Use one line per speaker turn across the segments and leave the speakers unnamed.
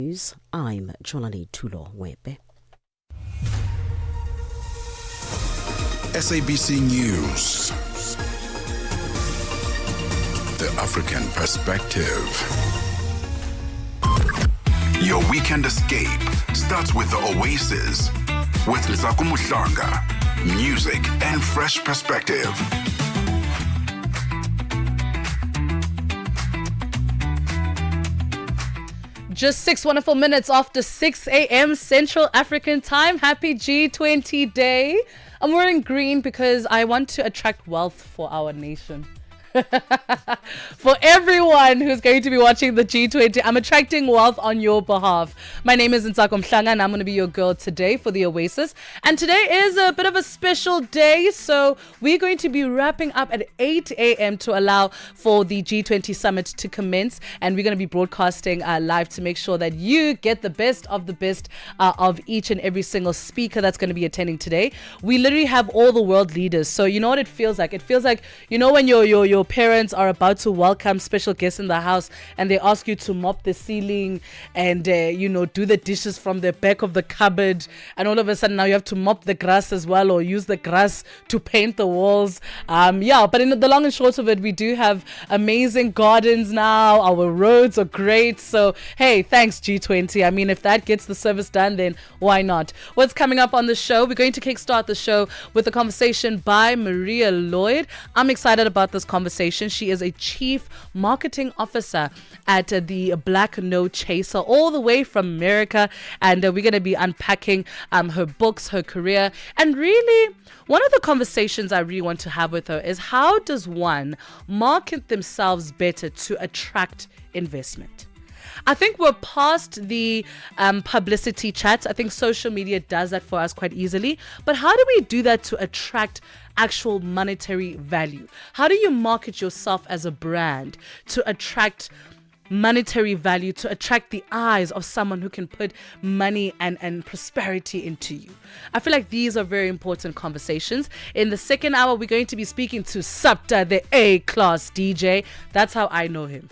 News. I'm Cholani Tulo Wepe.
SABC News. The African Perspective. Your weekend escape starts with the Oasis with Nsaku Muhlanga. Music and fresh perspective.
Just 6 wonderful minutes after 6 a.m. Central African time. Happy G20 Day. I'm wearing green because I want to attract wealth for our nation. For everyone who's going to be watching the G20, I'm attracting wealth on your behalf. My name is Nsaku Muhlanga and I'm going to be your girl today for the Oasis. And today is a bit of a special day, so we're going to be wrapping up at 8 a.m. to allow for the G20 summit to commence. And we're going to be broadcasting live to make sure that you get the best of the best of each and every single speaker that's going to be attending today. We literally have all the world leaders. So you know what it feels like? It feels like, you know, when your parents are about to welcome special guests in the house and they ask you to mop the ceiling and do the dishes from the back of the cupboard, and all of a sudden now you have to mop the grass as well or use the grass to paint the walls. But in the long and short of it, we do have amazing gardens now. Our roads are great. So hey, thanks G20. I mean, if that gets the service done, then why not? What's coming up on the show? We're going to kickstart the show with a conversation by Maria Lloyd. I'm excited about this conversation. She is a chief marketing officer at the Black No Chaser, all the way from America, and we're going to be unpacking her books, her career, and really one of the conversations I really want to have with her is how does one market themselves better to attract investment? I think we're past the publicity chat. I think social media does that for us quite easily. But how do we do that to attract actual monetary value? How do you market yourself as a brand to attract monetary value, to attract the eyes of someone who can put money and prosperity into you? I feel like these are very important conversations. In the second hour, we're going to be speaking to Sapta, the A-class DJ. That's how I know him.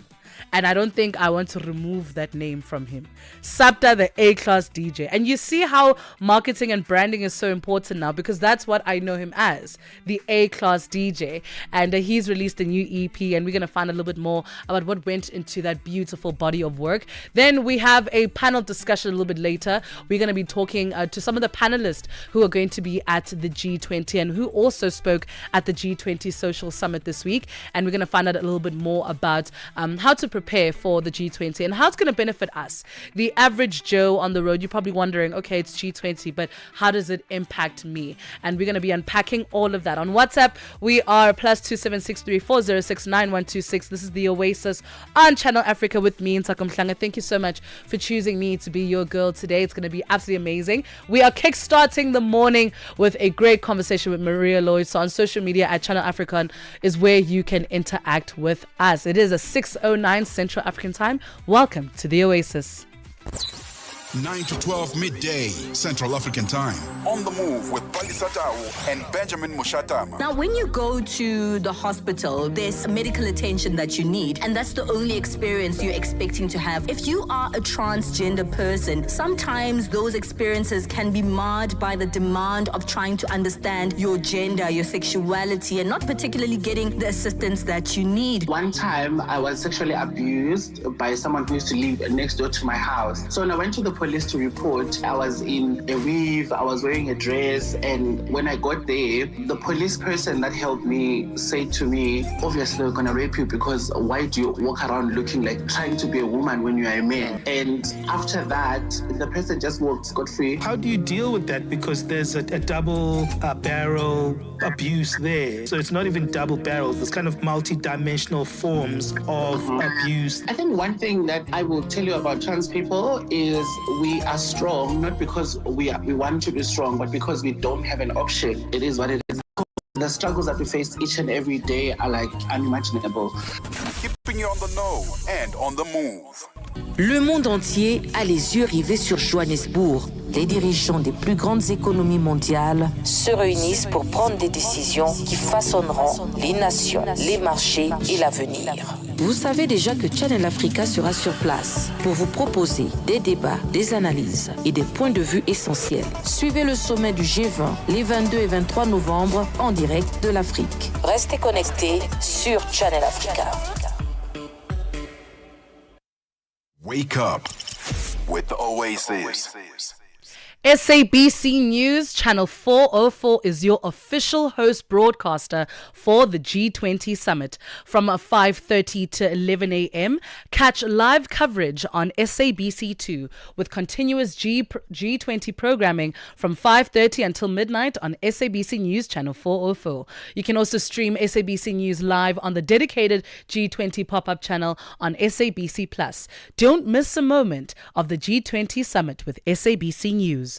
And I don't think I want to remove that name from him. Sapta, the A-class DJ. And you see how marketing and branding is so important now, because that's what I know him as, the A-class DJ. And he's released a new EP, and we're going to find a little bit more about what went into that beautiful body of work. Then we have a panel discussion a little bit later. We're going to be talking to some of the panelists who are going to be at the G20 and who also spoke at the G20 Social Summit this week. And we're going to find out a little bit more about how to prepare for the G20 and how it's going to benefit us. The average Joe on the road, you're probably wondering, okay, it's G20, but how does it impact me? And we're going to be unpacking all of that. On WhatsApp, we are +27634069126. This is the Oasis on Channel Africa with me, Nsaku Muhlanga. Thank you so much for choosing me to be your girl today. It's going to be absolutely amazing. We are kickstarting the morning with a great conversation with Maria Lloyd. So on social media at Channel Africa is where you can interact with us. It is a 6:09 Central African time. Welcome to the Oasis.
9 to 12 midday Central African time. On the move with Palisa Tau and Benjamin Mushatama.
Now, when you go to the hospital, there's medical attention that you need, and that's the only experience you're expecting to have. If you are a transgender person, sometimes those experiences can be marred by the demand of trying to understand your gender, your sexuality, and not particularly getting the assistance that you need.
One time, I was sexually abused by someone who used to live next door to my house. So when I went to the police to report, I was in a weave, I was wearing a dress, and when I got there, the police person that helped me said to me, obviously we're gonna rape you because why do you walk around looking like trying to be a woman when you are a man? And after that, the person just walked scot-free.
How do you deal with that? Because there's a double barrel abuse there. So it's not even double barrels, there's kind of multi-dimensional forms of abuse.
I think one thing that I will tell you about trans people is we are strong, not because we want to be strong, but because we don't have an option. It is what it is. The struggles that we face each and every day are like unimaginable.
Keeping you on the know and on the move.
Le monde entier a les yeux rivés sur Johannesburg. Les dirigeants des plus grandes économies mondiales se réunissent pour prendre des décisions qui façonneront les nations, les marchés et l'avenir. Vous savez déjà que Channel Africa sera sur place pour vous proposer des débats, des analyses et des points de vue essentiels. Suivez le sommet du G20 les 22 et 23 novembre en direct de l'Afrique. Restez connectés sur Channel Africa.
Wake up with the Oasis.
SABC News Channel 404 is your official host broadcaster for the G20 Summit. From 5:30 to 11 a.m., catch live coverage on SABC2 with continuous G20 programming from 5:30 until midnight on SABC News Channel 404. You can also stream SABC News live on the dedicated G20 pop-up channel on SABC+. Don't miss a moment of the G20 Summit with SABC News.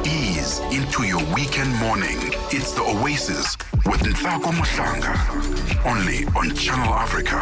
Ease into your weekend morning. It's the Oasis with Nthako Muhlanga. Only on Channel Africa.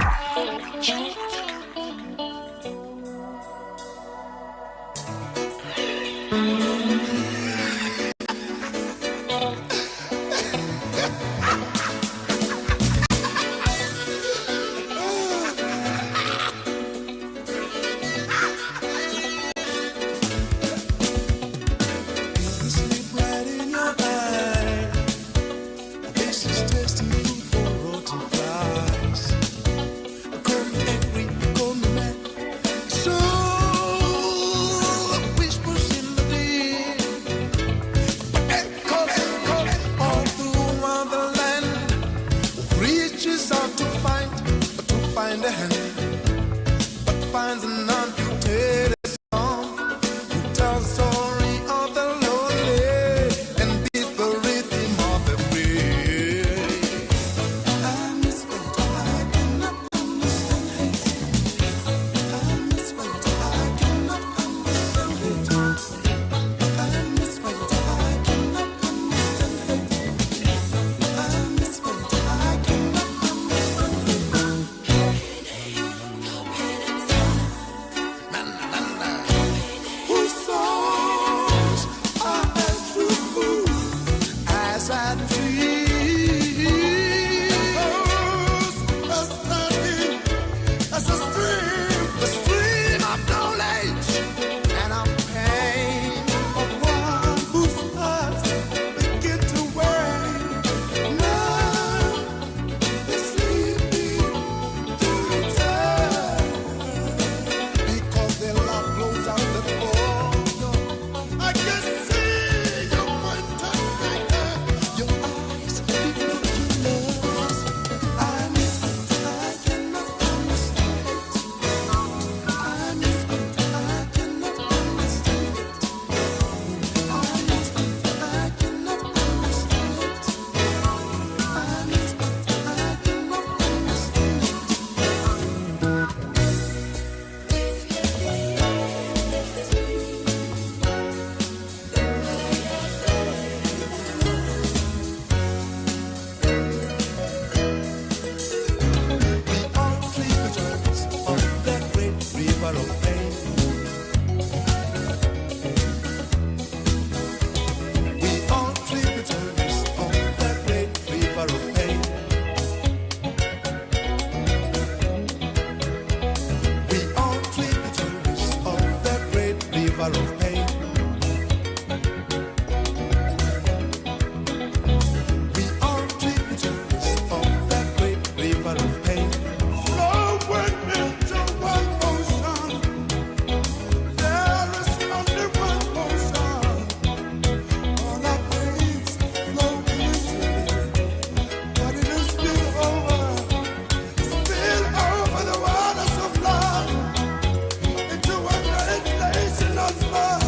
Into one great nation of love.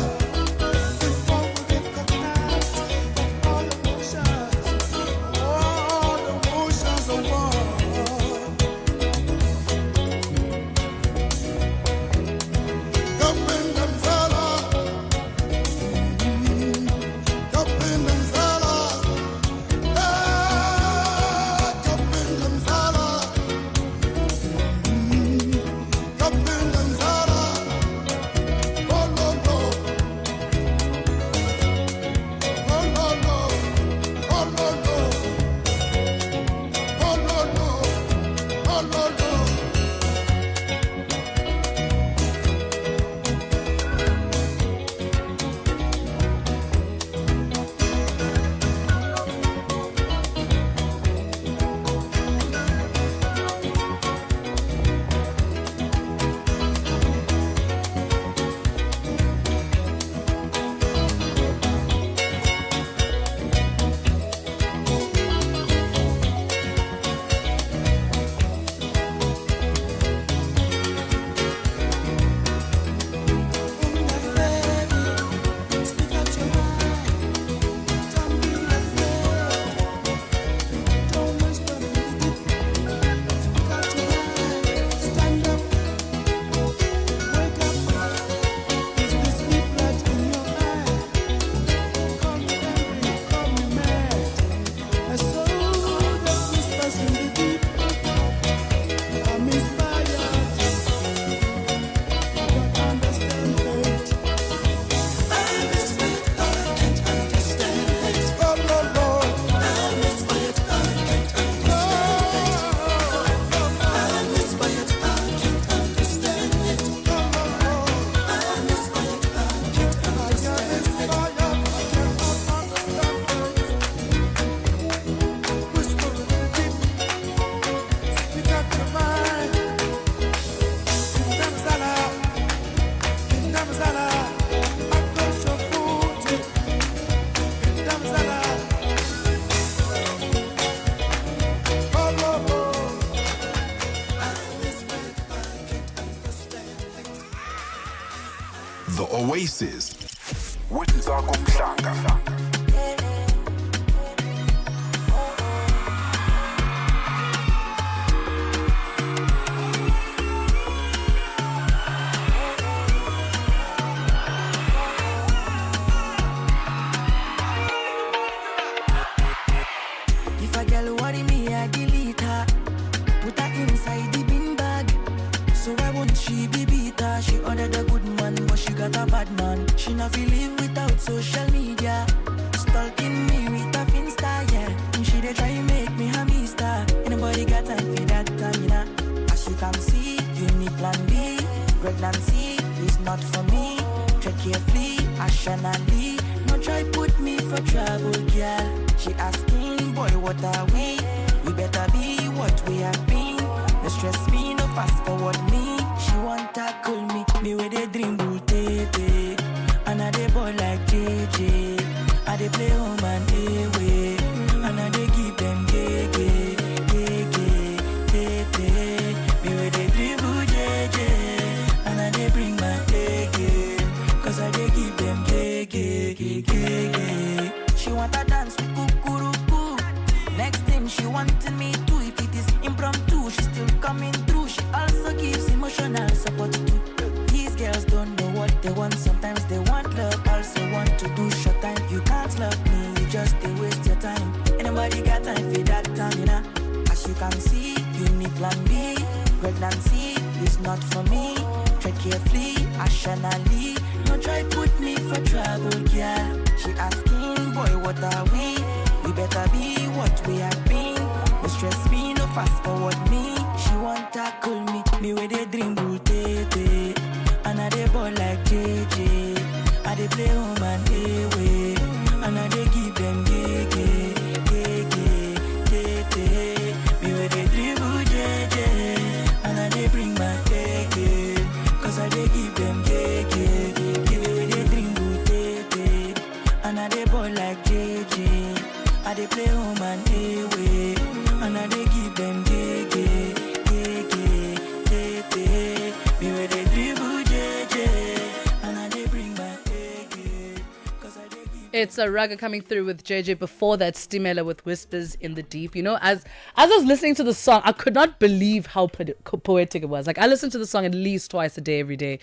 The Oasis with Nzako Mhlanga.
If a girl worry me, I delete her. Put her inside the bin bag. So why won't she be beater? She ordered a good man, but she got a bad man. She not feel live without social media. Stalking me with a Finsta, yeah. And she dey try make me a mister. Anybody got time for that time, you know? As you can see, you need plan B. Pregnancy is not for me. Tread carefully, rationally. No try put me for trouble, girl. She asking, boy, what are we? We better be what we have been. No stress me, no fast forward me. She want to tackle me with a dream booty. And I dey boy like JJ. I dey play home and away. And I dey give them gay. Me with a dream booty. And I dey bring my gay. Cause I dey give them gay. She want to dance with kukuruku. Next thing she wanted me to. If it is impromptu, she still coming through. She also gives emotional support too. These girls don't know what they want. Sometimes they want love, also want to do short time. You can't love me, you just they waste your time. Anybody got time for that time, you know? As you can see, you need plan B. Pregnancy is not for me. Tread carefully, rationally. No try put me for trouble, girl. She asking, boy, what are we? We better be what we have been. No stress me, no fast forward me. She want to tackle me with a dream booty. And I dey boy like JJ. I dey play home and away. And I dey give them gay. Me with a dream booty. And I dey bring my gay. Cause I dey give them gay. Give me with a dream booty. And I dey boy like JJ. I dey play home and away. And I dey give them gay. Me with a dribble JJ. And I dey bring my gay. Cause I dey give.
It's a rugger coming through with JJ. Before that, Stimela with Whispers in the Deep. You know, as I was listening to the song, I could not believe how poetic it was. Like, I listened to the song at least twice a day, every day.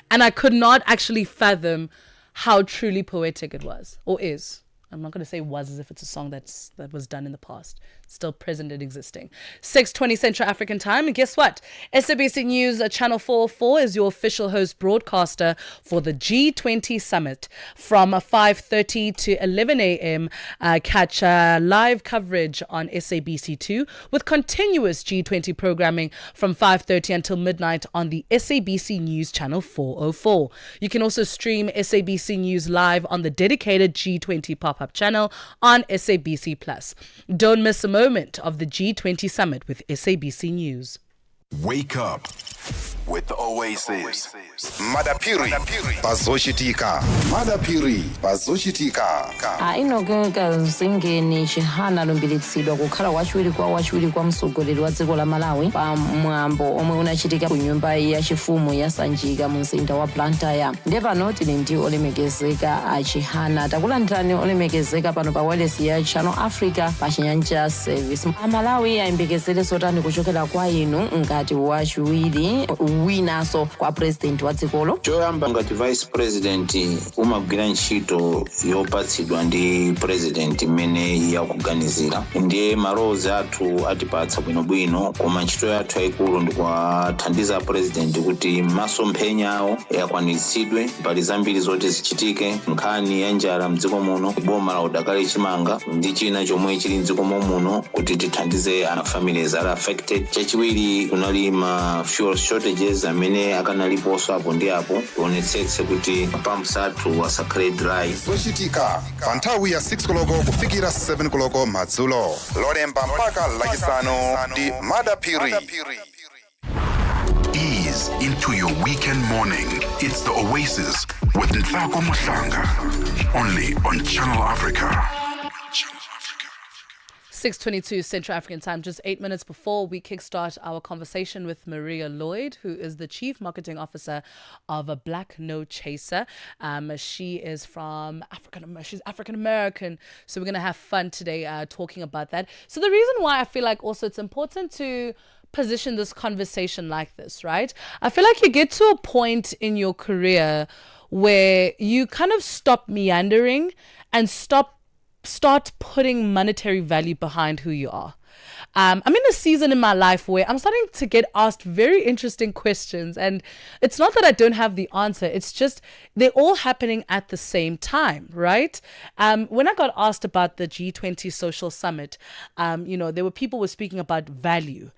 And I could not actually fathom how truly poetic it was, or is. I'm not going to say was as if it's a song that was done in the past. It's still present and existing. 6:20 Central African Time. And guess what? SABC News Channel 404 is your official host broadcaster for the G20 Summit from 5:30 to 11 a.m. Catch live coverage on SABC2 with continuous G20 programming from 5:30 until midnight on the SABC News Channel 404. You can also stream SABC News live on the dedicated G20 pop-up channel on SABC Plus. Don't miss a moment of the G20 Summit with SABC News.
Wake up with the Oasis.
madapiri bazoshitika
inogeka zingeni chihana lombiritsidwa kukhala wachiwiri kwa mtsogoleri wa dziko la Malawi pa mwambo omwe unachitika ku nyumba ya chifumu ya Sanjika mu mzinda wa Blantyre. Ndiye pano tili ndi olemekezeka a chihana. Takulandirani olemekezeka pano pa wireless ya Channel Africa pa Chinyanja Service. Malawi ayembekezere zotani kuchokera kwa inu ngati wachiwiri winaso kwa president wa dzikolo?
Choyamba ngati vice president umagwira ntchito yopatsidwa ndi president imene yakuganizira. Ndiye malowozi athu atipatsa bwinobwino, koma ntchito yathu yayikulu ndi kuwathandiza president kuti masomphenya awo yakwanitsidwe. Pali zambiri zoti zichitike, nkhani ya njala mdziko muno, boma la udakali chimanga ndi china chomwe chili mdziko muno kuti tithandize ana families are affected. Chachiwiri kunali ma fuel shortages amene akanaliponso apo ndi apo, tionetsetse kuti pumps athu asakhale dry.
zochitika pa nthawi ya 6 koloko kufikira 7 koloko madzulo, lolemba mpaka lachisanu ndi madapiri.
Ease into your weekend morning. It's the Oasis with Nzako Mhlanga. Only on Channel Africa.
6:22 Central African Time, just 8 minutes before we kickstart our conversation with Maria Lloyd, who is the Chief Marketing Officer of a Black No Chaser. She is from she's African American, so we're gonna have fun today talking about that. So the reason why I feel like also it's important to position this conversation like this, right? I feel like you get to a point in your career where you kind of stop meandering and start putting monetary value behind who you are. I'm in a season in my life where I'm starting to get asked very interesting questions, and it's not that I don't have the answer, it's just they're all happening at the same time, right? When I got asked about the G20 Social Summit, there were people were speaking about value.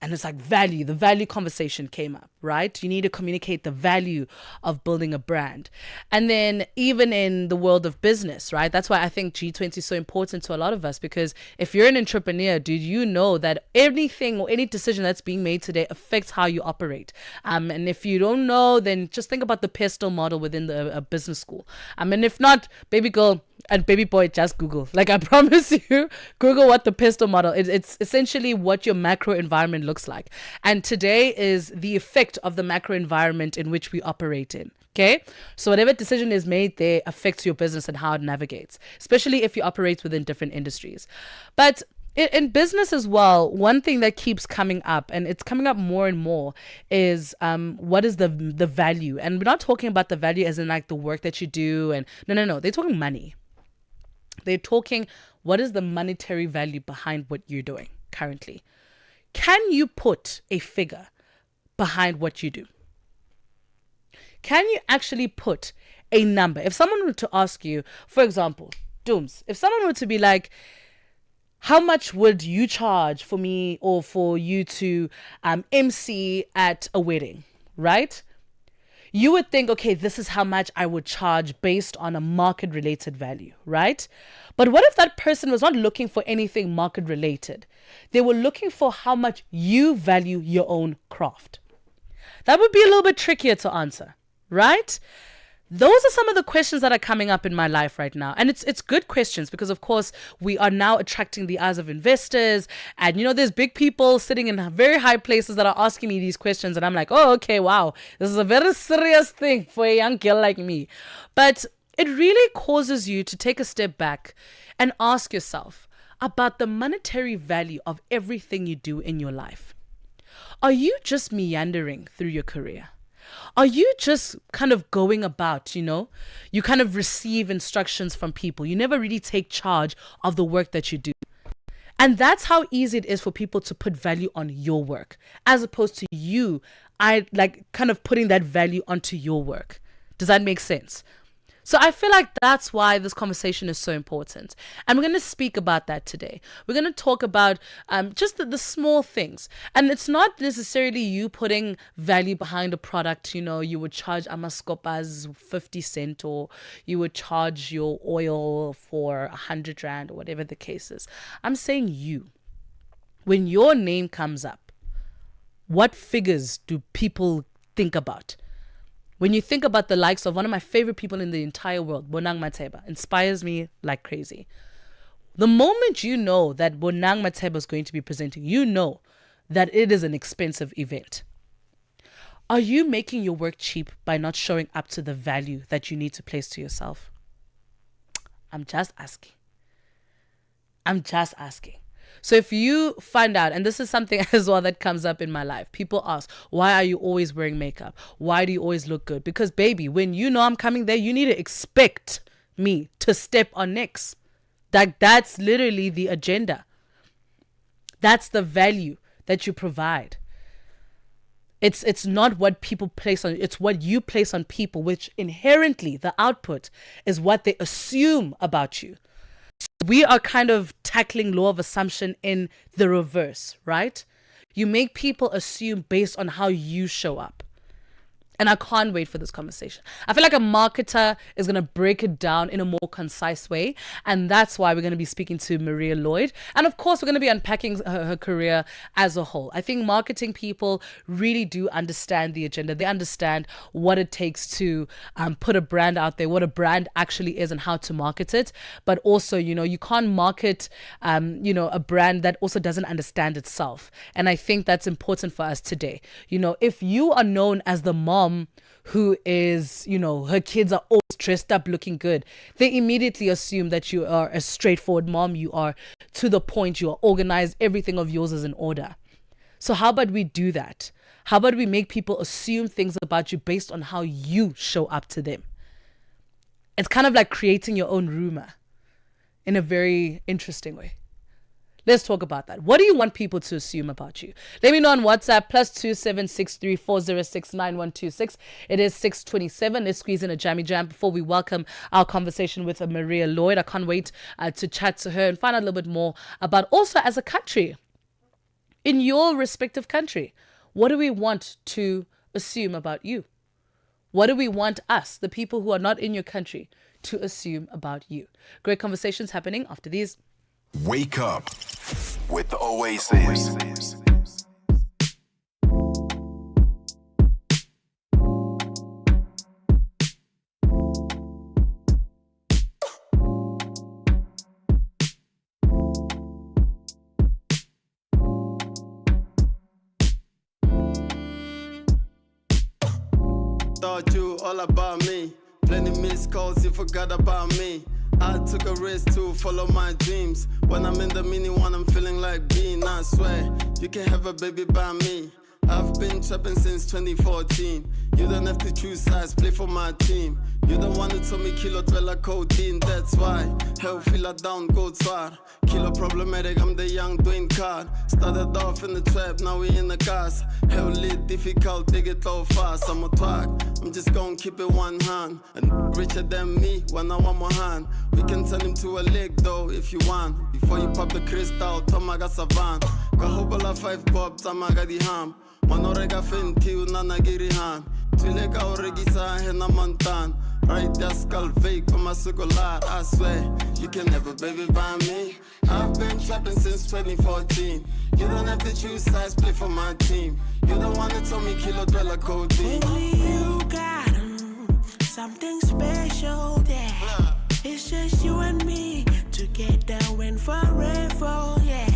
And it's like the value conversation came up, right? You need to communicate the value of building a brand. And then even in the world of business, right? That's why I think G20 is so important to a lot of us, because if you're an entrepreneur, dude, you know that anything or any decision that's being made today affects how you operate. And if you don't know, then just think about the PESTEL model within the business school. And if not, baby girl and baby boy, just Google. Like, I promise you, Google what the PESTEL model is. It's essentially what your macro environment looks like. And today is the effect of the macro environment in which we operate in. Okay, so whatever decision is made there affects your business and how it navigates, especially if you operate within different industries. But in business as well, one thing that keeps coming up, and it's coming up more and more, is what is the value? And we're not talking about the value as in like the work that you do. And no, they're talking money. They're talking what is the monetary value behind what you're doing currently. Can you put a figure behind what you do? Can you actually put a number? If someone were to ask you, for example, Dooms, if someone were to be like, how much would you charge for me or for you to MC at a wedding, right? You would think, okay, this is how much I would charge based on a market related value, right? But what if that person was not looking for anything market related? They were looking for how much you value your own craft. That would be a little bit trickier to answer, right? Those are some of the questions that are coming up in my life right now. And it's good questions because, of course, we are now attracting the eyes of investors. And, there's big people sitting in very high places that are asking me these questions. And I'm like, oh, okay, wow, this is a very serious thing for a young girl like me. But it really causes you to take a step back and ask yourself about the monetary value of everything you do in your life. Are you just meandering through your career? Are you just kind of going about, you kind of receive instructions from people. You never really take charge of the work that you do. And that's how easy it is for people to put value on your work, as opposed to you, kind of putting that value onto your work. Does that make sense? So I feel like that's why this conversation is so important. And we're going to speak about that today. We're going to talk about just the small things. And it's not necessarily you putting value behind a product. You would charge amaskopas 50 cents, or you would charge your oil for 100 rand, or whatever the case is. I'm saying you. When your name comes up, what figures do people think about? When you think about the likes of one of my favorite people in the entire world, Bonang Matheba, inspires me like crazy. The moment you know that Bonang Matheba is going to be presenting, you know that it is an expensive event. Are you making your work cheap by not showing up to the value that you need to place to yourself? I'm just asking. So if you find out, and this is something as well that comes up in my life, people ask, why are you always wearing makeup? Why do you always look good? Because baby, when you know I'm coming there, you need to expect me to step on next. That's literally the agenda. That's the value that you provide. It's not what people place on, it's what you place on people, which inherently the output is what they assume about you. We are kind of tackling law of assumption in the reverse, right? You make people assume based on how you show up. And I can't wait for this conversation. I feel like a marketer is going to break it down in a more concise way. And that's why we're going to be speaking to Maria Lloyd. And of course, we're going to be unpacking her career as a whole. I think marketing people really do understand the agenda. They understand what it takes to put a brand out there, what a brand actually is and how to market it. But also, you can't market, a brand that also doesn't understand itself. And I think that's important for us today. If you are known as the mom who is, her kids are always dressed up looking good, they immediately assume that you are a straightforward mom. You are to the point, you are organized, everything of yours is in order. So how about we do that? How about we make people assume things about you based on how you show up to them? It's kind of like creating your own rumor in a very interesting way. Let's talk about that. What do you want people to assume about you? Let me know on WhatsApp, +27634069126. It is 6:27. Let's squeeze in a jammy jam before we welcome our conversation with Maria Lloyd. I can't wait to chat to her and find out a little bit more about also as a country, in your respective country, what do we want to assume about you? What do we want us, the people who are not in your country, to assume about you? Great conversations happening after these.
Wake up with the Oasis.
Thought you all about me. Plenty missed calls, you forgot about me. I took a risk to follow my dreams. When I'm in the mini one, I'm feeling like being. I swear, you can have a baby by me. I've been trapping since 2014. You don't have to choose sides, play for my team. You don't want to tell me kilo twella codeine. That's why, hell feel a down, go twar. Kilo problematic, I'm the young Dwayne Card. Started off in the trap, now we in the cars. Hell lit, difficult, take it all fast. I'm a twag, I'm just gonna keep it one hand. And richer than me, when I want my hand. We can turn him to a leg though, if you want. Before you pop the crystal, Tomaga Savan. Kahobola 5 pop, Tamaga di ham. Manorega fenti, unana girihan. Twilega oregisa, hena montan. Right there, skull fake for my circular. I swear, you can never baby by me. I've been trapping since 2014. You don't have to choose sides, play for my team. You don't want to tell me kilo dwella codeine.
Only you got something special there. It's just you and me together and forever, yeah.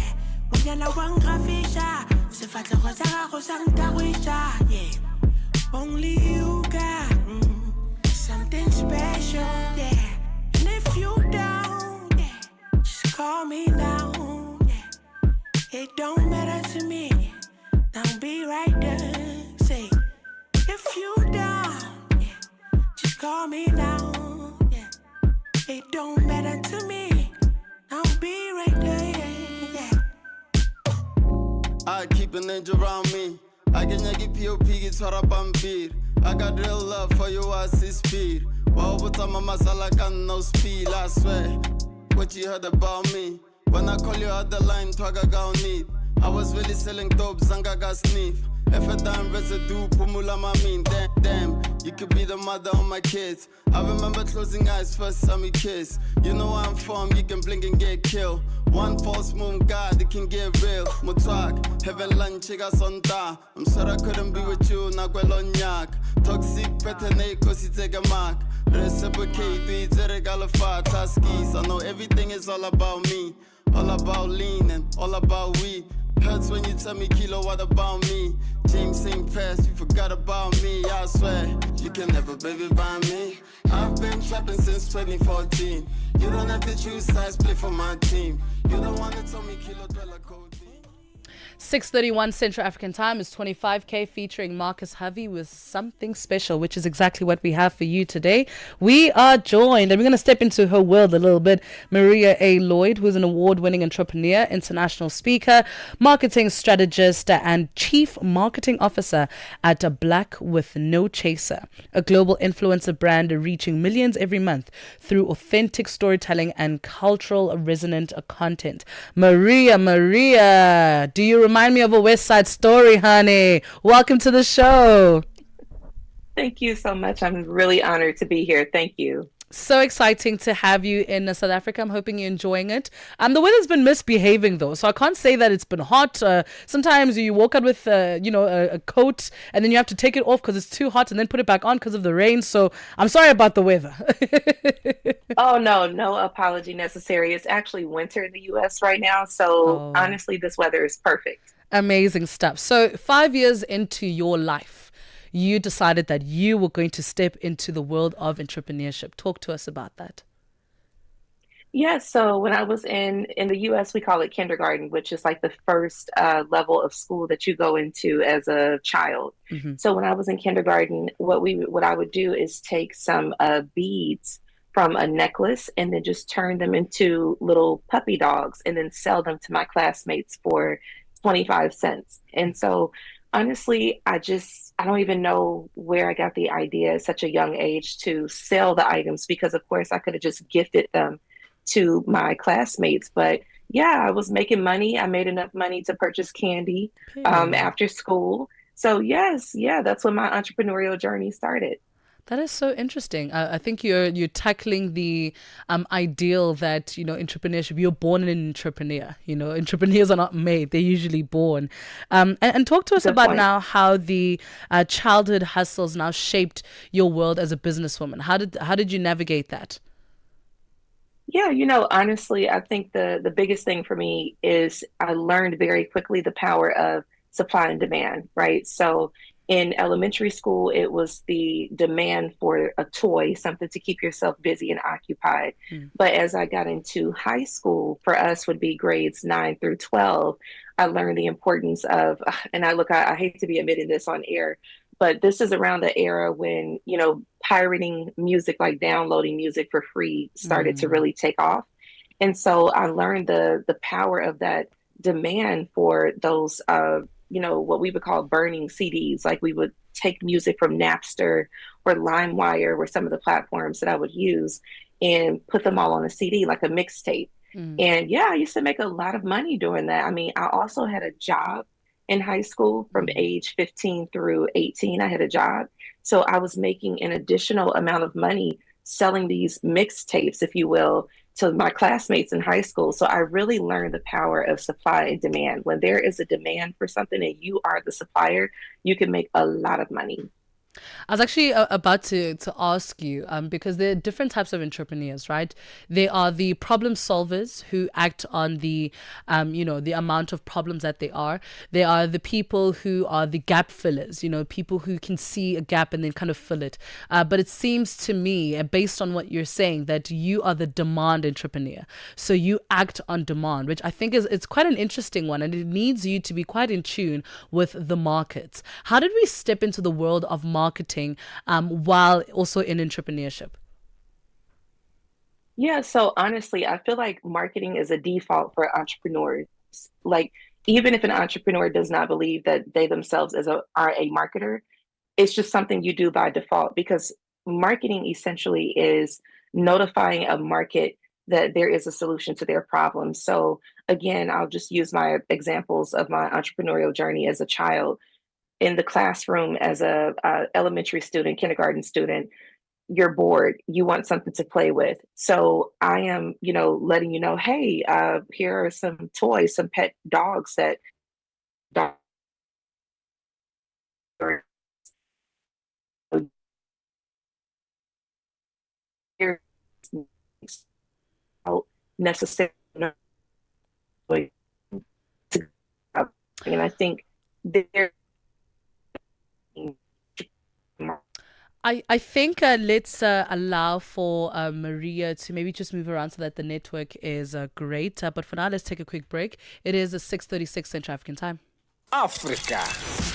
Monyana wang grafisha, se fatla go sa go sa ntawisha, yeah. Only you got something special, yeah. And if you don't, yeah, just call me down, yeah. It don't matter to me, I'll be right there. Say, if you down, yeah, just call me down, yeah. It don't matter to me, I'll be right there, yeah.
I keep an angel around me. I can yagi POP, it's what I'm beat. I got real love for you, I see speed. Wow, but I'm a masala got no speed, I swear. What you heard about me? When I call you out the line, Twaga got need. I was really selling dope, Zanga got sniff. If a damn residue, Pumula Mamin, damn, you could be the mother of my kids. I remember closing eyes, first time we kiss. You know where I'm from, you can blink and get killed. One false move, God, it can get real. Mutwag, heaven lunch, chiga sonta. I'm sorry I couldn't be with you, Naguelonyak. Toxic, petene, cause you take a mark. Reciprocate, it's a regalo for taskis. I know everything is all about me. All about lean and all about weed. Hurts when you tell me, Kilo, what about me? James St. Press, you forgot about me. I swear, you can never baby by me. I've been trapping since 2014. You don't have to choose sides, play for my team. You don't want to tell me, Kilo, dwella codeine.
6:31 Central African Time is 25K featuring Marcus Hovey with Something Special, which is exactly what we have for you today. We are joined, and we're going to step into her world a little bit. Maria A. Lloyd, who's an award-winning entrepreneur, international speaker, marketing strategist, and chief marketing officer at Black with No Chaser, a global influencer brand reaching millions every month through authentic storytelling and cultural resonant content. Maria, do you remind me of a West Side Story, honey? Welcome to the show.
Thank you so much. I'm really honored to be here. Thank you.
So exciting to have you in South Africa. I'm hoping you're enjoying it. The weather's been misbehaving though, so I can't say that it's been hot. Sometimes you walk out with, a coat and then you have to take it off because it's too hot and then put it back on because of the rain. So I'm sorry about the weather.
Oh, no apology necessary. It's actually winter in the US right now. So honestly, this weather is perfect.
Amazing stuff. So 5 years into your life, you decided that you were going to step into the world of entrepreneurship. Talk to us about that.
Yeah, so when I was in the US, we call it kindergarten, which is like the first level of school that you go into as a child.
Mm-hmm.
So when I was in kindergarten, what I would do is take some beads from a necklace and then just turn them into little puppy dogs and then sell them to my classmates for 25 cents. And so honestly, I don't even know where I got the idea at such a young age to sell the items because, of course, I could have just gifted them to my classmates. But yeah, I was making money. I made enough money to purchase candy after school. So yes, that's when my entrepreneurial journey started.
That is so interesting. I think you're tackling the ideal that, entrepreneurship, you're born an entrepreneur. Entrepreneurs are not made, they're usually born. And talk to us about now how the childhood hustles now shaped your world as a businesswoman. How did you navigate that?
Yeah, honestly, I think the biggest thing for me is I learned very quickly the power of supply and demand, right? So in elementary school, it was the demand for a toy, something to keep yourself busy and occupied. But as I got into high school, for us would be grades 9 through 12, I learned the importance of, and I hate to be admitting this on air, but this is around the era when, pirating music, like downloading music for free, started to really take off. And so I learned the power of that demand for those what we would call burning CDs. Like we would take music from Napster or LimeWire were some of the platforms that I would use and put them all on a CD, like a mixtape. And yeah, I used to make a lot of money doing that. I mean, I also had a job in high school from age 15 through 18. I had a job. So I was making an additional amount of money selling these mixtapes, if you will, to my classmates in high school. So I really learned the power of supply and demand. When there is a demand for something and you are the supplier, you can make a lot of money.
I was actually about to ask you, because there are different types of entrepreneurs, right? They are the problem solvers who act on the amount of problems that they are. They are the people who are the gap fillers, people who can see a gap and then kind of fill it. But it seems to me, based on what you're saying, that you are the demand entrepreneur. So you act on demand, which I think it's quite an interesting one, and it needs you to be quite in tune with the markets. How did we step into the world of marketing while also in entrepreneurship?
Yeah, so honestly, I feel like marketing is a default for entrepreneurs. Like, even if an entrepreneur does not believe that they themselves are a marketer, it's just something you do by default, because marketing essentially is notifying a market that there is a solution to their problem. So again, I'll just use my examples of my entrepreneurial journey as a child. In the classroom as a elementary student, kindergarten student, you're bored, you want something to play with. So I am, letting you know, hey, here are some toys, some pet dogs that necessarily. And I think there.
I think let's allow for Maria to maybe just move around so that the network is great. But for now, let's take a quick break. It is 6:36 Central African Time.
África.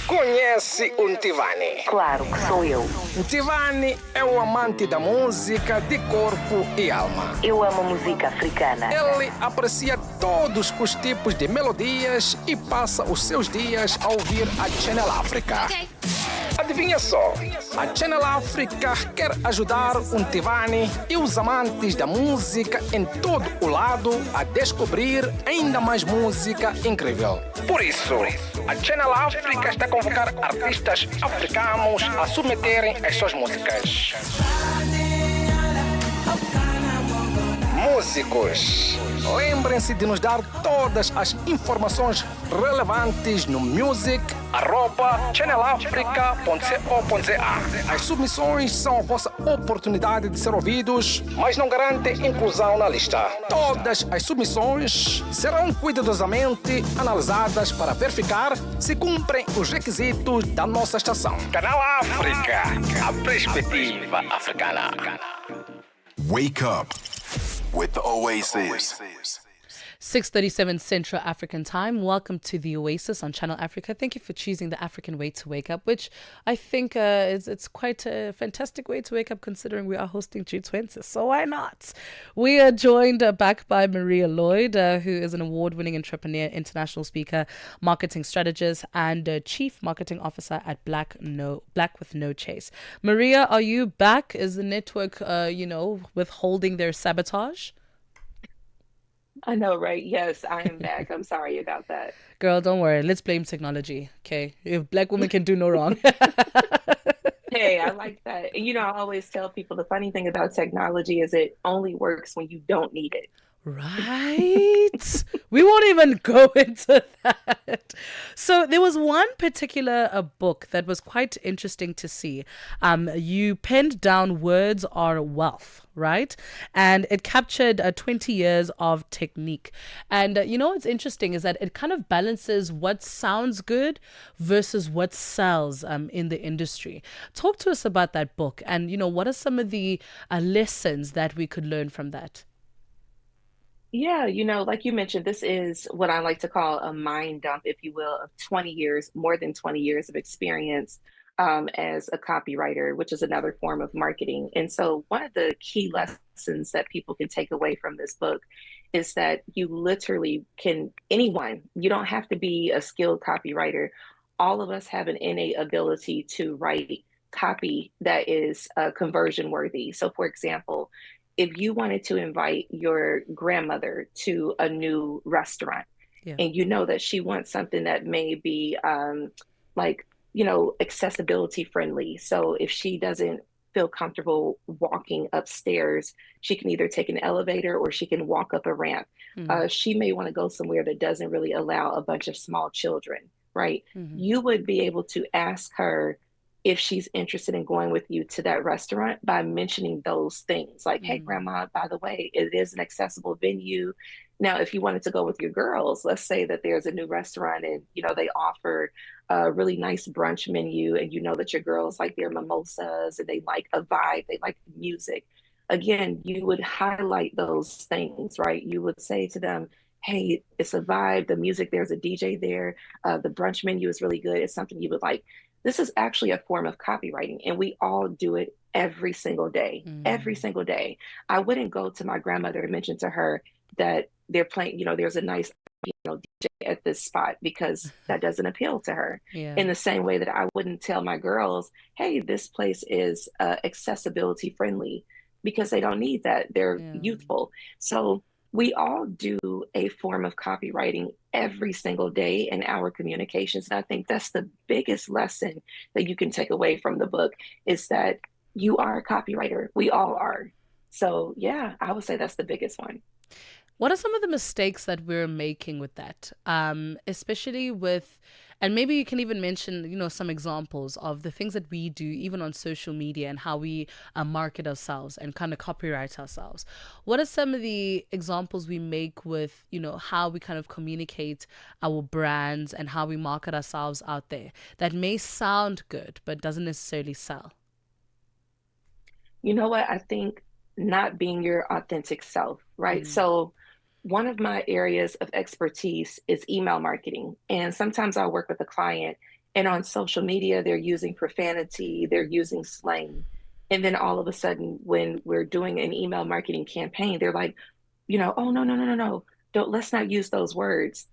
Conhece o Ntivani?
Claro que sou eu.
Ntivani é o amante da música de corpo e alma.
Eu amo música africana.
Ele aprecia todos os tipos de melodias e passa os seus dias a ouvir a Channel África. Adivinha só, a Channel África quer ajudar um Tivani e os amantes da música em todo o lado a descobrir ainda mais música incrível. Por isso, a Channel África está a convocar artistas africanos a submeterem as suas músicas. Músicos, lembrem-se de nos dar todas as informações relevantes no music@channelafrica.co.za. As submissões são a vossa oportunidade de ser ouvidos, mas não garantem inclusão na lista. Todas as submissões serão cuidadosamente analisadas para verificar se cumprem os requisitos da nossa estação. Canal África, a perspectiva africana.
Wake up with the Oasis.
6:37 Central African Time. Welcome to the Oasis on Channel Africa. Thank you for choosing the African way to wake up, which I think it's quite a fantastic way to wake up considering we are hosting G20. So why not? We are joined back by Maria Lloyd, who is an award-winning entrepreneur, international speaker, marketing strategist, and chief marketing officer at Black with No Chase. Maria, are you back? Is the network, withholding their sabotage?
I know, right? Yes, I am back. I'm sorry about that.
Girl, don't worry. Let's blame technology, okay? If black women can do no wrong.
Hey, I like that. You know, I always tell people the funny thing about technology is it only works when you don't need it.
Right? We won't even go into that. So there was one particular book that was quite interesting to see. You penned down Words Are Wealth, right? And it captured 20 years of technique. And what's interesting is that it kind of balances what sounds good versus what sells in the industry. Talk to us about that book and, what are some of the lessons that we could learn from that?
Yeah, like you mentioned, this is what I like to call a mind dump, if you will, of 20 years, more than 20 years of experience as a copywriter, which is another form of marketing. And so, one of the key lessons that people can take away from this book is that you literally anyone, you don't have to be a skilled copywriter. All of us have an innate ability to write copy that is conversion worthy. So, for example, if you wanted to invite your grandmother to a new restaurant and you know that she wants something that may be accessibility friendly. So if she doesn't feel comfortable walking upstairs, she can either take an elevator or she can walk up a ramp. She may want to go somewhere that doesn't really allow a bunch of small children, right? You would be able to ask her if she's interested in going with you to that restaurant by mentioning those things like, hey, grandma, by the way, it is an accessible venue. Now, if you wanted to go with your girls, let's say that there's a new restaurant and, they offer a really nice brunch menu and you know that your girls like their mimosas and they like a vibe, they like the music. Again, you would highlight those things, right? You would say to them, hey, it's a vibe, the music, there's a DJ there, the brunch menu is really good, it's something you would like. This is actually a form of copywriting, and we all do it every single day. Every single day. I wouldn't go to my grandmother and mention to her that they're playing, there's a nice DJ at this spot because that doesn't appeal to her. In the same way that I wouldn't tell my girls, hey, this place is accessibility friendly because they don't need that. They're youthful. So we all do a form of copywriting every single day in our communications. And I think that's the biggest lesson that you can take away from the book is that you are a copywriter. We all are. So yeah, I would say that's the biggest one.
What are some of the mistakes that we're making with that? Especially with, and maybe you can even mention, some examples of the things that we do, even on social media and how we market ourselves and kind of copyright ourselves. What are some of the examples we make with, how we kind of communicate our brands and how we market ourselves out there that may sound good, but doesn't necessarily sell?
You know what? I think not being your authentic self, right? So one of my areas of expertise is email marketing. And sometimes I'll work with a client and on social media, they're using profanity, they're using slang. And then all of a sudden, when we're doing an email marketing campaign, they're like, oh, no. Let's not use those words.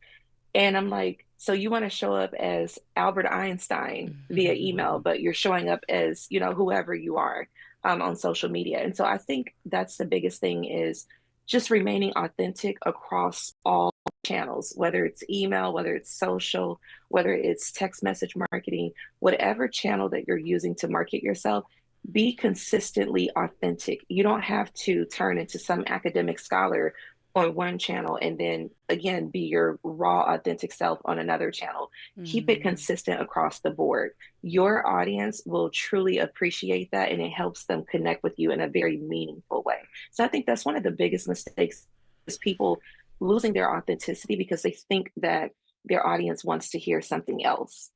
And I'm like, so you want to show up as Albert Einstein via email, but you're showing up as, whoever you are on social media. And so I think that's the biggest thing is just remaining authentic across all channels, whether it's email, whether it's social, whether it's text message marketing, whatever channel that you're using to market yourself, be consistently authentic. You don't have to turn into some academic scholar on one channel and then again be your raw authentic self on another channel. Keep it consistent across the board. Your audience will truly appreciate that, and it helps them connect with you in a very meaningful way. So I think that's one of the biggest mistakes is people losing their authenticity because they think that their audience wants to hear something else.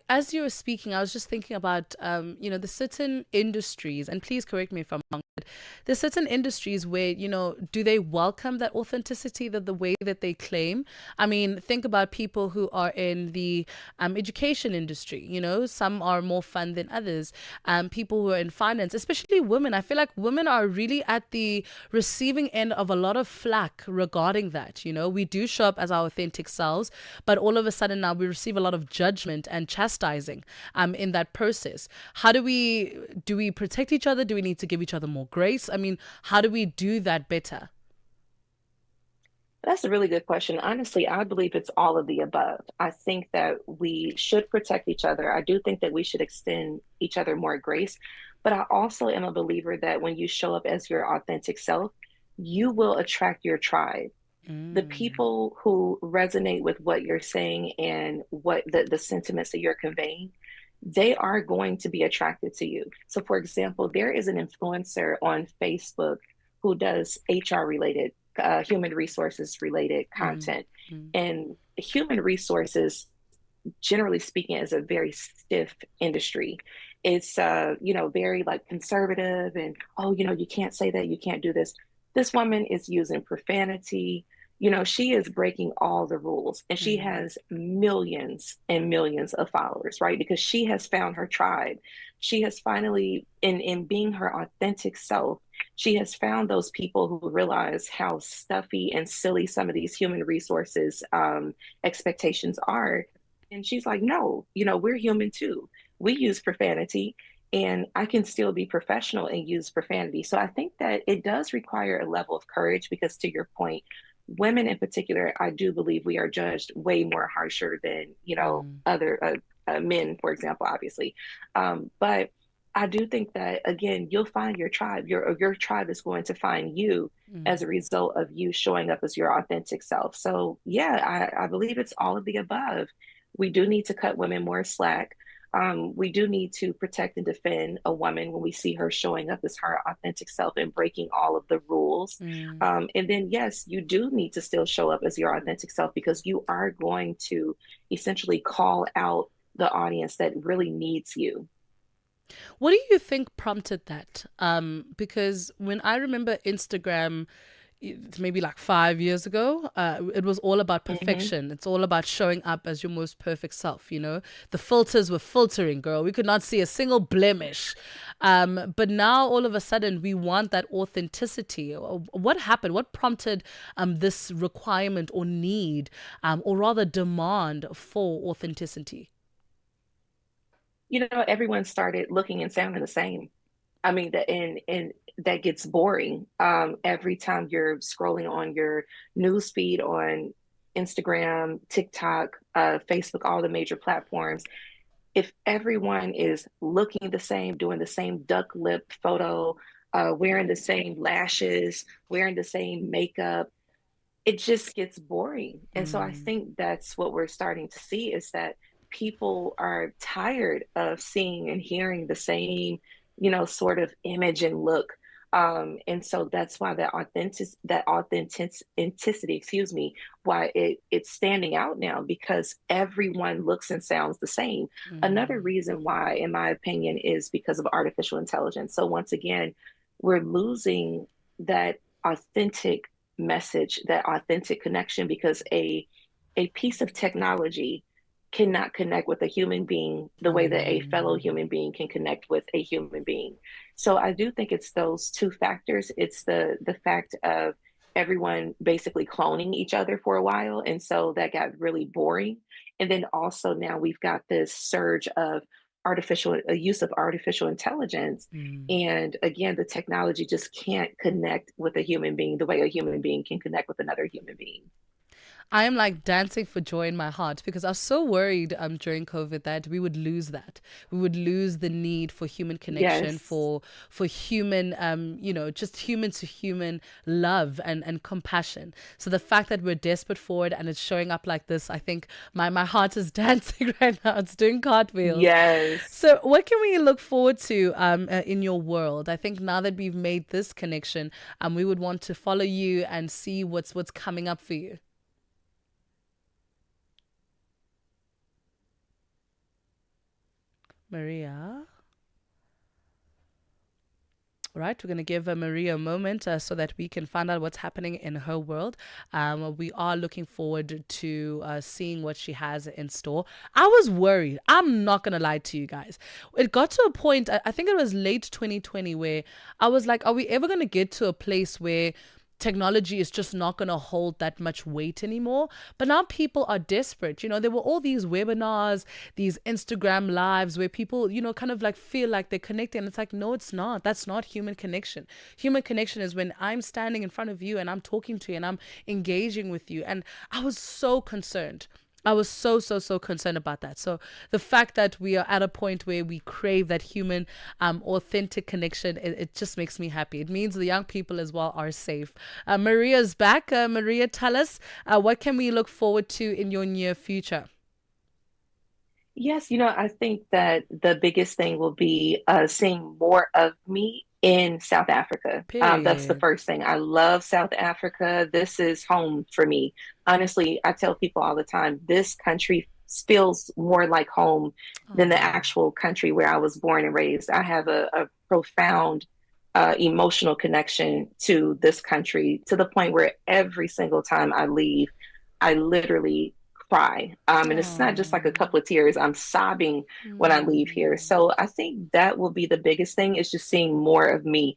As you were speaking, I was just thinking about, the certain industries, and please correct me if I'm wrong, but there's certain industries where, do they welcome that authenticity, that the way that they claim? I mean, think about people who are in the education industry, some are more fun than others. People who are in finance, especially women. I feel like women are really at the receiving end of a lot of flack regarding that. We do show up as our authentic selves, but all of a sudden now we receive a lot of judgment and chastising in that process. How do we protect each other? Do we need to give each other more grace? I mean, how do we do that better?
That's a really good question. Honestly, I believe it's all of the above. I think that we should protect each other. I do think that we should extend each other more grace. But I also am a believer that when you show up as your authentic self, you will attract your tribe. The people who resonate with what you're saying and what the sentiments that you're conveying, they are going to be attracted to you. So, for example, there is an influencer on Facebook who does HR related, human resources related content. And human resources, generally speaking, is a very stiff industry. It's, very like conservative and, oh, you can't say that, you can't do this. This woman is using profanity. She is breaking all the rules and she has millions and millions of followers, right? Because she has found her tribe. She has finally, in being her authentic self, she has found those people who realize how stuffy and silly some of these human resources expectations are. And she's like, no, we're human too. We use profanity and I can still be professional and use profanity. So I think that it does require a level of courage because, to your point, women in particular, I do believe we are judged way more harsher than, other men, for example, obviously. But I do think that, again, you'll find your tribe. Your tribe is going to find you as a result of you showing up as your authentic self. So, yeah, I believe it's all of the above. We do need to cut women more slack. We do need to protect and defend a woman when we see her showing up as her authentic self and breaking all of the rules. And then, yes, you do need to still show up as your authentic self because you are going to essentially call out the audience that really needs you.
What do you think prompted that? Because when I remember Instagram, maybe like 5 years ago, it was all about perfection. It's all about showing up as your most perfect self. The filters were filtering, girl. We could not see a single blemish. But now all of a sudden we want that authenticity. What happened? What prompted this requirement or need, or rather demand for authenticity?
Everyone started looking and sounding the same. I mean, and that gets boring. Every time you're scrolling on your news feed on Instagram, TikTok, Facebook, all the major platforms, if everyone is looking the same, doing the same duck lip photo, wearing the same lashes, wearing the same makeup, it just gets boring. And so I think that's what we're starting to see is that people are tired of seeing and hearing the same, sort of image and look. And so that's why that authenticity, why it's standing out now because everyone looks and sounds the same. Another reason why, in my opinion, is because of artificial intelligence. So once again, we're losing that authentic message, that authentic connection because a piece of technology cannot connect with a human being the way that a fellow human being can connect with a human being. So I do think it's those two factors. It's the fact of everyone basically cloning each other for a while. And so that got really boring. And then also now we've got this surge of artificial use of artificial intelligence. And again, the technology just can't connect with a human being the way a human being can connect with another human being.
I am like dancing for joy in my heart because I was so worried during COVID that we would lose that. We would lose the need for human connection,
Yes.
for human, just human to human love and compassion. So the fact that we're desperate for it and it's showing up like this, I think my heart is dancing right now. It's doing cartwheels.
Yes.
So what can we look forward to in your world? I think now that we've made this connection, we would want to follow you and see what's coming up for you. Maria. Right, we're going to give Maria a moment so that we can find out what's happening in her world. We are looking forward to seeing what she has in store. I was worried. I'm not going to lie to you guys. It got to a point, I think it was late 2020, where I was like, are we ever going to get to a place where technology is just not going to hold that much weight anymore? But now people are desperate. There were all these webinars, these Instagram lives where people, kind of like feel like they're connecting. And it's like, no, it's not. That's not human connection. Human connection is when I'm standing in front of you and I'm talking to you and I'm engaging with you. And I was so concerned. I was so concerned about that. So the fact that we are at a point where we crave that human, authentic connection, it just makes me happy. It means the young people as well are safe. Maria's back. Maria, tell us, what can we look forward to in your near future?
Yes, I think that the biggest thing will be seeing more of me in South Africa. That's the
Period.
first thing. I love South Africa. This is home for me. Honestly, I tell people all the time, this country feels more like home than the actual country where I was born and raised. I have a profound emotional connection to this country to the point where every single time I leave, I literally cry. And it's not just like a couple of tears. I'm sobbing when I leave here. So I think that will be the biggest thing is just seeing more of me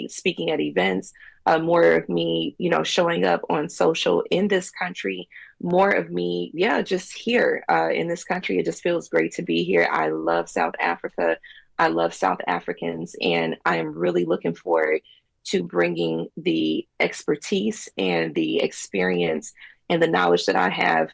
speaking at events, more of me, showing up on social in this country, more of me, yeah, just here in this country. It just feels great to be here. I love South Africa. I love South Africans, and I am really looking forward to bringing the expertise and the experience and the knowledge that I have,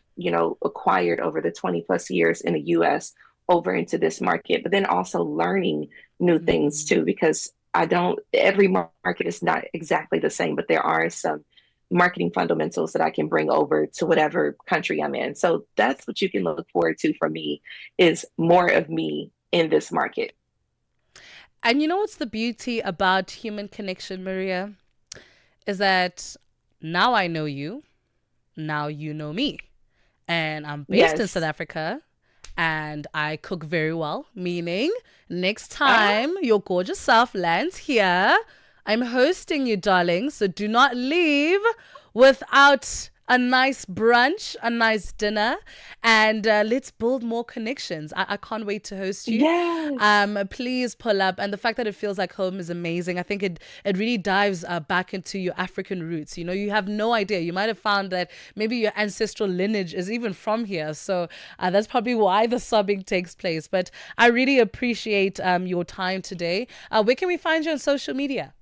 acquired over the 20 plus years in the US over into this market, but then also learning new things too, because every market is not exactly the same, but there are some marketing fundamentals that I can bring over to whatever country I'm in. So that's what you can look forward to from me is more of me in this market.
And you know what's the beauty about human connection, Maria? Is that now I know you. Now you know me. And I'm based in South Africa and I cook very well, meaning next time your gorgeous self lands here, I'm hosting you, darling. So do not leave without a nice brunch, a nice dinner, and let's build more connections. I can't wait to host you.
Yes.
Please pull up. And the fact that it feels like home is amazing. I think it really dives back into your African roots. You have no idea. You might have found that maybe your ancestral lineage is even from here. So that's probably why the sobbing takes place. But I really appreciate your time today. Where can we find you on social media?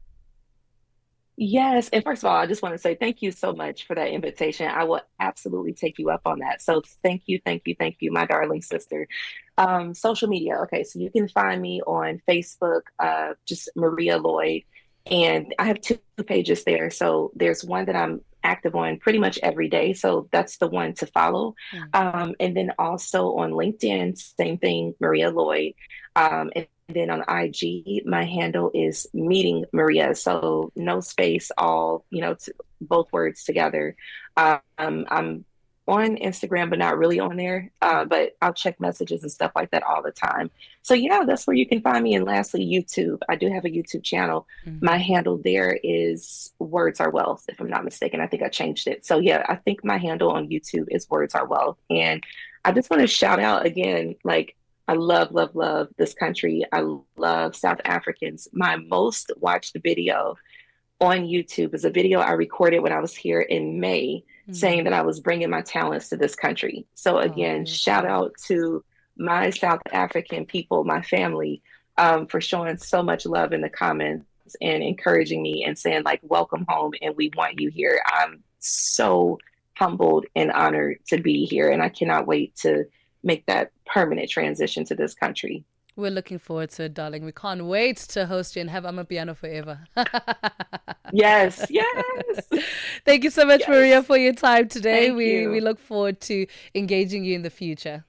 Yes. And first of all, I just want to say thank you so much for that invitation. I will absolutely take you up on that. So thank you, my darling sister. Social media. Okay. So you can find me on Facebook, just Maria Lloyd. And I have two pages there. So there's one that I'm active on pretty much every day. So that's the one to follow. And then also on LinkedIn, same thing, Maria Lloyd. And then on IG, my handle is Meeting Maria. So no space, all, both words together. I'm on Instagram, but not really on there. But I'll check messages and stuff like that all the time. So yeah, that's where you can find me. And lastly, YouTube. I do have a YouTube channel. My handle there is Words Are Wealth, if I'm not mistaken. I think I changed it. So yeah, I think my handle on YouTube is Words Are Wealth. And I just want to shout out again, I love, love, love this country. I love South Africans. My most watched video on YouTube is a video I recorded when I was here in May, saying that I was bringing my talents to this country. So again, shout out to my South African people, my family, for showing so much love in the comments and encouraging me and saying like, welcome home and we want you here. I'm so humbled and honored to be here. And I cannot wait to make that permanent transition to this country.
We're looking forward to it, darling. We can't wait to host you and have Amapiano forever.
Yes.
Thank you so much, Maria, for your time today.
Thank you.
We look forward to engaging you in the future.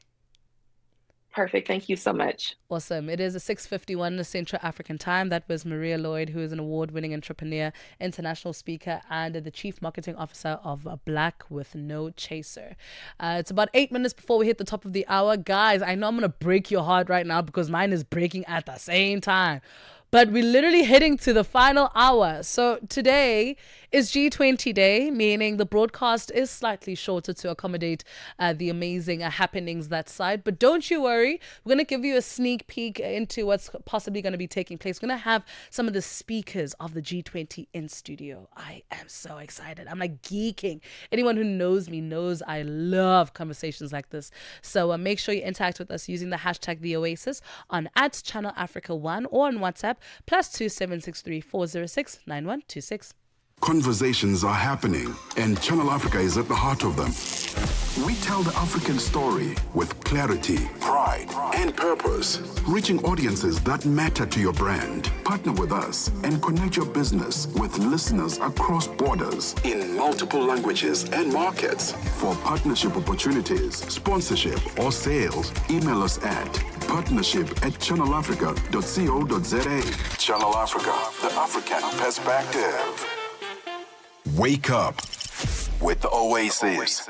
Perfect. Thank you so much.
Awesome. It is a 6:51 Central African time. That was Maria Lloyd, who is an award-winning entrepreneur, international speaker, and the Chief Marketing Officer of Black with No Chaser. It's about 8 minutes before we hit the top of the hour. Guys, I know I'm going to break your heart right now because mine is breaking at the same time. But we're literally heading to the final hour. So today is G20 Day, meaning the broadcast is slightly shorter to accommodate the amazing happenings that side. But don't you worry. We're going to give you a sneak peek into what's possibly going to be taking place. We're going to have some of the speakers of the G20 in studio. I am so excited. I'm like geeking. Anyone who knows me knows I love conversations like this. So make sure you interact with us using the hashtag #TheOasis on @ChannelAfrica1 or on WhatsApp +2 763 406 9126.
Conversations are happening, and Channel Africa is at the heart of them. We tell the African story with clarity, pride, and purpose, reaching audiences that matter to your brand. Partner with us and connect your business with listeners across borders in multiple languages and markets. For partnership opportunities, sponsorship, or sales, email us at partnership@channelafrica.co.za. Channel Africa, the African perspective. Wake up with the Oasis.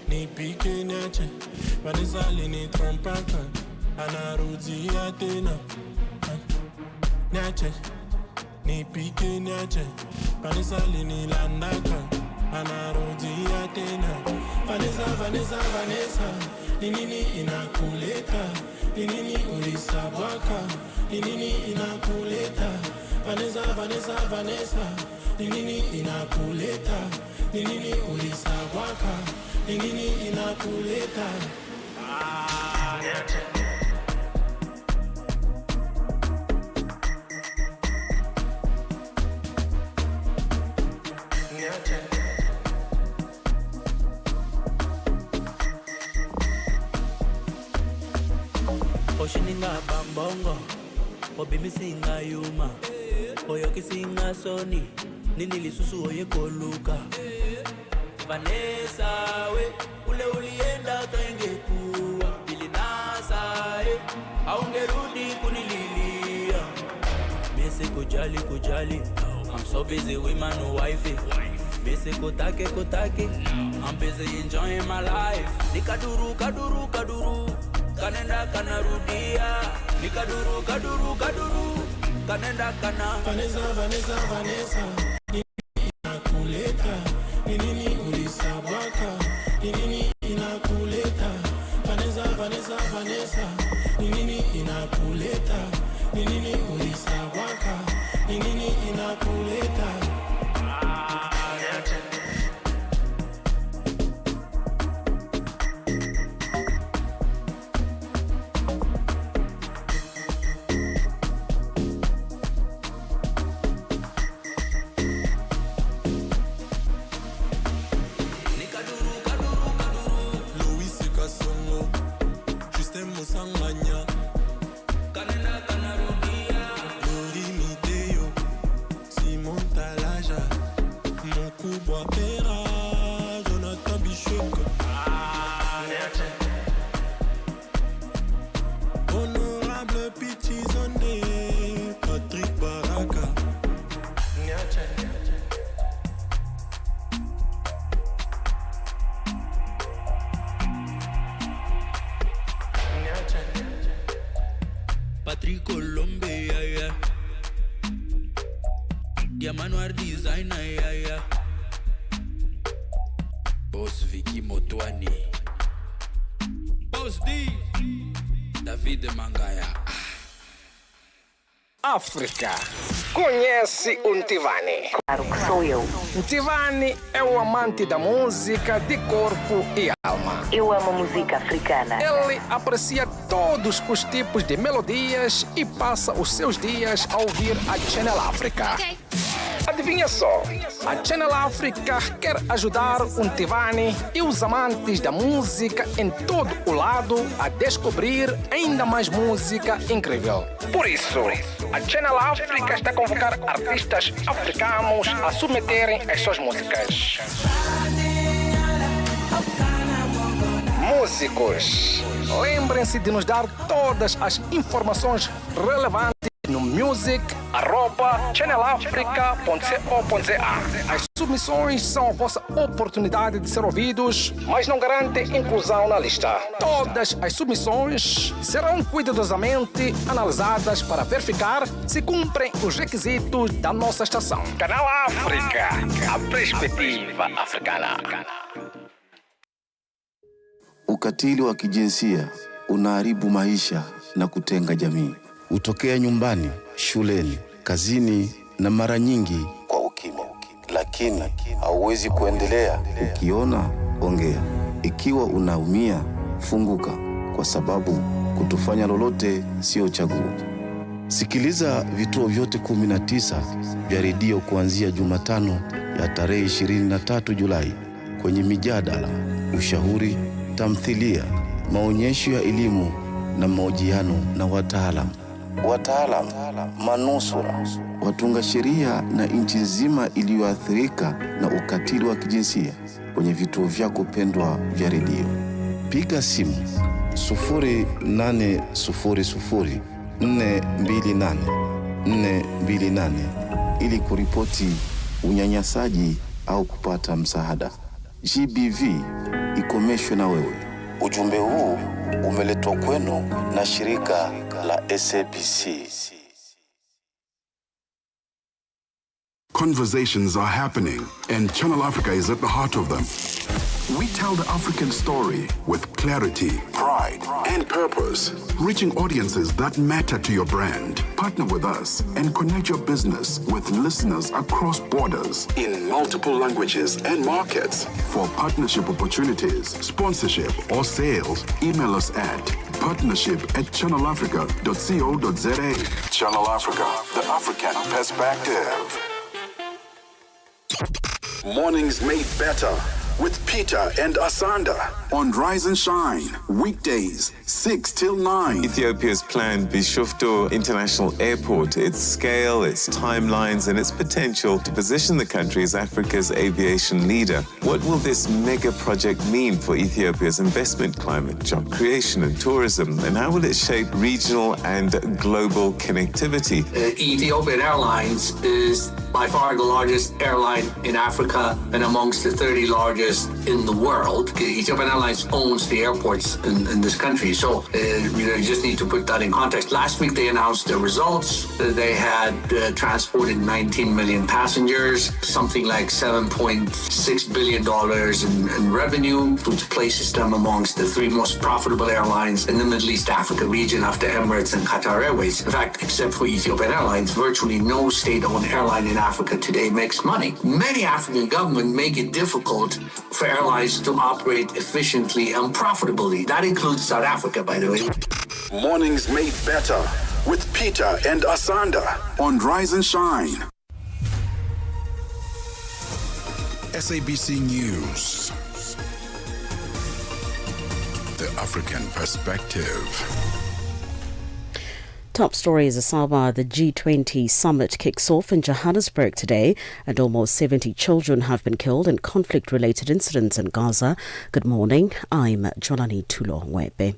Ni pique niache, Vanessa ni trompaka, anarudia tena. Niache, ni pique niache, Vanessa ni landaka, anarudia tena. Vanessa, ni nini inakuleta, ni nini ulisabwaka, ni nini inakuleta. Vanessa, ni nini inakuleta, ni nini ulisabwaka, ni nini inakuleta. Oshininga bambongo, obimi singa yuma, oyoki singa soni, nini lisusu oye koluka. Vanessa we, ule ulienda kaingekuwa, bilinasa aungerudi kunililia. Mese kujali, I'm so busy with my new wifey. Mese kotake, I'm busy enjoying my life. Nikaduru, kanenda kanarudia. Nikaduru, kanenda kana. Vanessa, nini inakuleta, nini ulisabwaka, nini inakuleta. Vanessa, nini inakuleta, nini ulisabwaka, nini inakuleta.
Patrick Colombe, yeah. Diamanuar designer, yeah. Boss Vicky Motwani. Boss D. David Mangaya.
África. Conhece o Ntivani?
Claro que sou eu.
Ntivani é o amante da música de corpo e alma.
Eu amo música africana.
Ele aprecia todos os tipos de melodias e passa os seus dias a ouvir a Channel África. Okay. Adivinha só, a Channel África quer ajudar o Ntivani e os amantes da música em todo o lado a descobrir ainda mais música incrível. Por isso, a Channel África está a convocar artistas africanos a submeterem as suas músicas. Músicos, lembrem-se de nos dar todas as informações relevantes no music@channelafrica.co.za. As submissões são a vossa oportunidade de ser ouvidos, mas não garantem inclusão na lista. Todas as submissões serão cuidadosamente analisadas para verificar se cumprem os requisitos da nossa estação. Canal África, a perspectiva africana.
Ukatili wa kijinsia unaharibu maisha na kutenga jamii.
Hutokea nyumbani, shuleni, kazini na mara nyingi
kwa ukimya. Lakini hauwezi kuendelea. Ukiona, ongea. Ikiwa unaumia, funguka, kwa sababu kutofanya lolote sio chaguo.
Sikiliza vituo vyote 19 vya redio kuanzia Jumatano ya tarehe 23 Julai kwenye mijadala, ushauri, tamthilia, maonyesho ya elimu na mahojiano na wataalamu,
manusura, watunga sheria na nchi nzima iliyoathirika na ukatili wa kijinsia kwenye vituo vyako pendwa vya redio.
Piga simu 0800-428-428
ili kuripoti unyanyasaji au kupata msaada. GBV ikomeshwe na wewe. Ujumbe huu umeletwa kwenu na shirika la SABC.
Conversations are happening, and Channel Africa is at the heart of them. We tell the African story with clarity, pride, and purpose, reaching audiences that matter to your brand. Partner with us and connect your business with listeners across borders in multiple languages and markets. For partnership opportunities, sponsorship, or sales, email us at partnership@channelafrica.co.za. Channel Africa, the African perspective. Mornings made better with Peter and Asanda on Rise and Shine, weekdays 6 till 9.
Ethiopia's planned Bishoftu International Airport, its scale, its timelines, and its potential to position the country as Africa's aviation leader. What will this mega project mean for Ethiopia's investment climate, job creation, and tourism? And how will it shape regional and global connectivity?
Ethiopian Airlines is by far the largest airline in Africa and amongst the 30 largest in the world. Ethiopian Airlines owns the airports in this country. So, you just need to put that in context. Last week, they announced their results. They had transported 19 million passengers, something like $7.6 billion in revenue, which places them amongst the 3 most profitable airlines in the Middle East Africa region after Emirates and Qatar Airways. In fact, except for Ethiopian Airlines, virtually no state-owned airline in Africa today makes money. Many African governments make it difficult for airlines to operate efficiently and profitably. That includes South Africa, by the way.
Mornings made better with Peter and Asanda on Rise and Shine.
SABC News. The African perspective.
Top stories, Asaba. The G20 summit kicks off in Johannesburg today, and almost 70 children have been killed in conflict-related incidents in Gaza. Good morning. I'm Jolani Tulo Webe.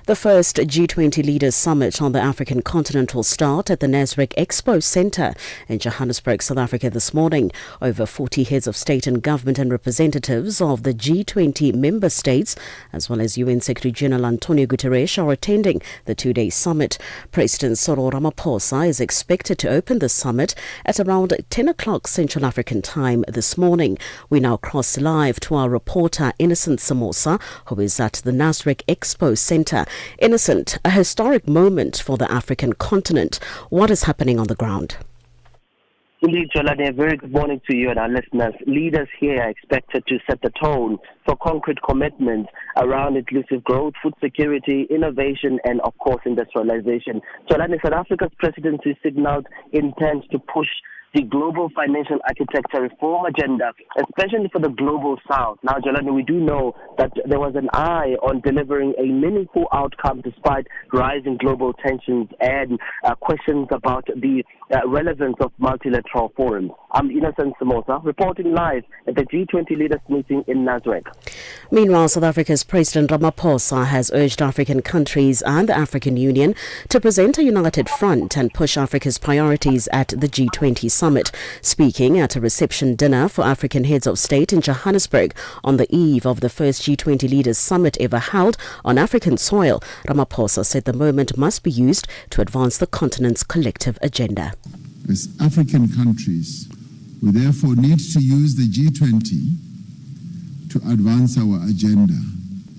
The first G20 Leaders Summit on the African continent will start at the Nasrec Expo Centre in Johannesburg, South Africa this morning. Over 40 heads of state and government and representatives of the G20 member states, as well as UN Secretary General Antonio Guterres, are attending the two-day summit. President Cyril Ramaphosa is expected to open the summit at around 10 o'clock Central African time this morning. We now cross live to our reporter Innocent Samosa, who is at the Nasrec Expo Centre. Innocent, a historic moment for the African continent. What is happening on the ground?
Indeed, Jolani, a very good morning to you and our listeners. Leaders here are expected to set the tone for concrete commitments around inclusive growth, food security, innovation, and, of course, industrialization. Jolani, South Africa's presidency signaled intent to push the global financial architecture reform agenda, especially for the global south. Now, Jolani, we do know that there was an eye on delivering a meaningful outcome despite rising global tensions and questions about the relevance of multilateral forums. I'm Innocent Samosa, reporting live at the G20 leaders meeting in Nasrec.
Meanwhile, South Africa's President Ramaphosa has urged African countries and the African Union to present a united front and push Africa's priorities at the G20 summit. Speaking at a reception dinner for African heads of state in Johannesburg on the eve of the first G20 leaders summit ever held on African soil, Ramaphosa said the moment must be used to advance the continent's collective agenda.
As African countries, we therefore need to use the G20 to advance our agenda.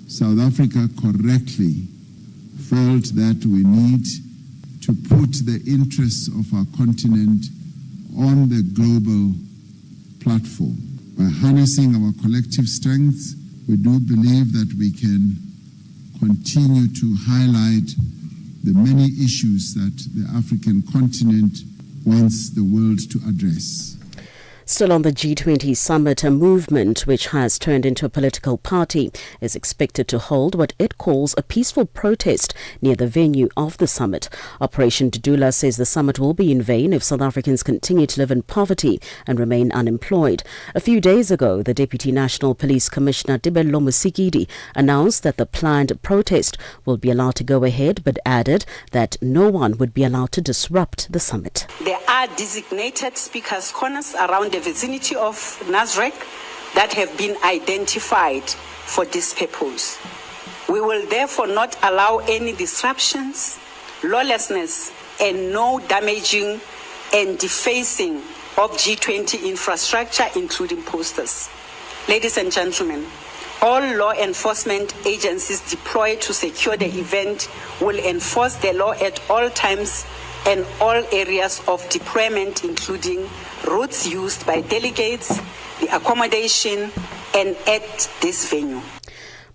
South Africa correctly felt that we need to put the interests of our continent on the global platform. By harnessing our collective strengths, we do believe that we can continue to highlight the many issues that the African continent wants the world to address.
Still on the G20 summit, a movement which has turned into a political party is expected to hold what it calls a peaceful protest near the venue of the summit. Operation Dudula says the summit will be in vain if South Africans continue to live in poverty and remain unemployed. A few days ago, the Deputy National Police Commissioner Tibelo Musikidi announced that the planned protest will be allowed to go ahead, but added that no one would be allowed to disrupt the summit.
There are designated speakers' corners around the vicinity of Nasrec that have been identified for this purpose. We will therefore not allow any disruptions, lawlessness, and no damaging and defacing of G20 infrastructure, including posters. Ladies and gentlemen, all law enforcement agencies deployed to secure the event will enforce the law at all times and all areas of deployment, including routes used by delegates, the accommodation, and at this venue.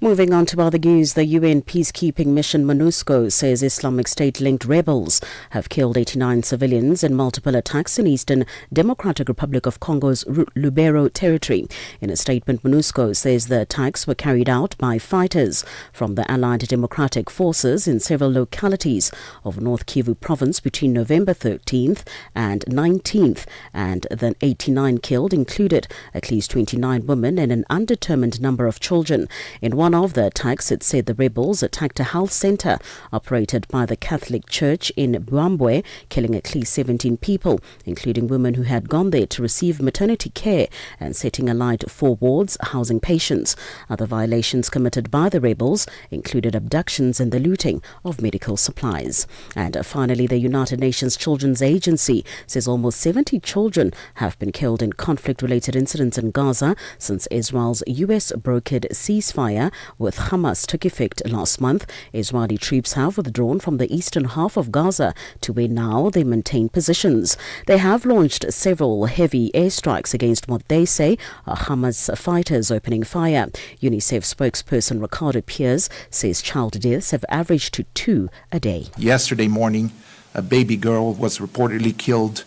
Moving on to other news, the UN peacekeeping mission MONUSCO says Islamic State-linked rebels have killed 89 civilians in multiple attacks in Eastern Democratic Republic of Congo's Lubero territory. In a statement, MONUSCO says the attacks were carried out by fighters from the Allied Democratic Forces in several localities of North Kivu province between November 13th and 19th, and the 89 killed included at least 29 women and an undetermined number of children. In one of the attacks, it said the rebels attacked a health center operated by the Catholic Church in Bwambwe, killing at least 17 people, including women who had gone there to receive maternity care, and setting alight 4 wards housing patients. Other violations committed by the rebels included abductions and the looting of medical supplies. And finally, the United Nations Children's Agency says almost 70 children have been killed in conflict-related incidents in Gaza since Israel's US-brokered ceasefire with Hamas took effect last month. Israeli troops have withdrawn from the eastern half of Gaza to where now they maintain positions. They have launched several heavy airstrikes against what they say are Hamas fighters opening fire. UNICEF spokesperson Ricardo Piers says child deaths have averaged to 2 a day.
Yesterday morning, a baby girl was reportedly killed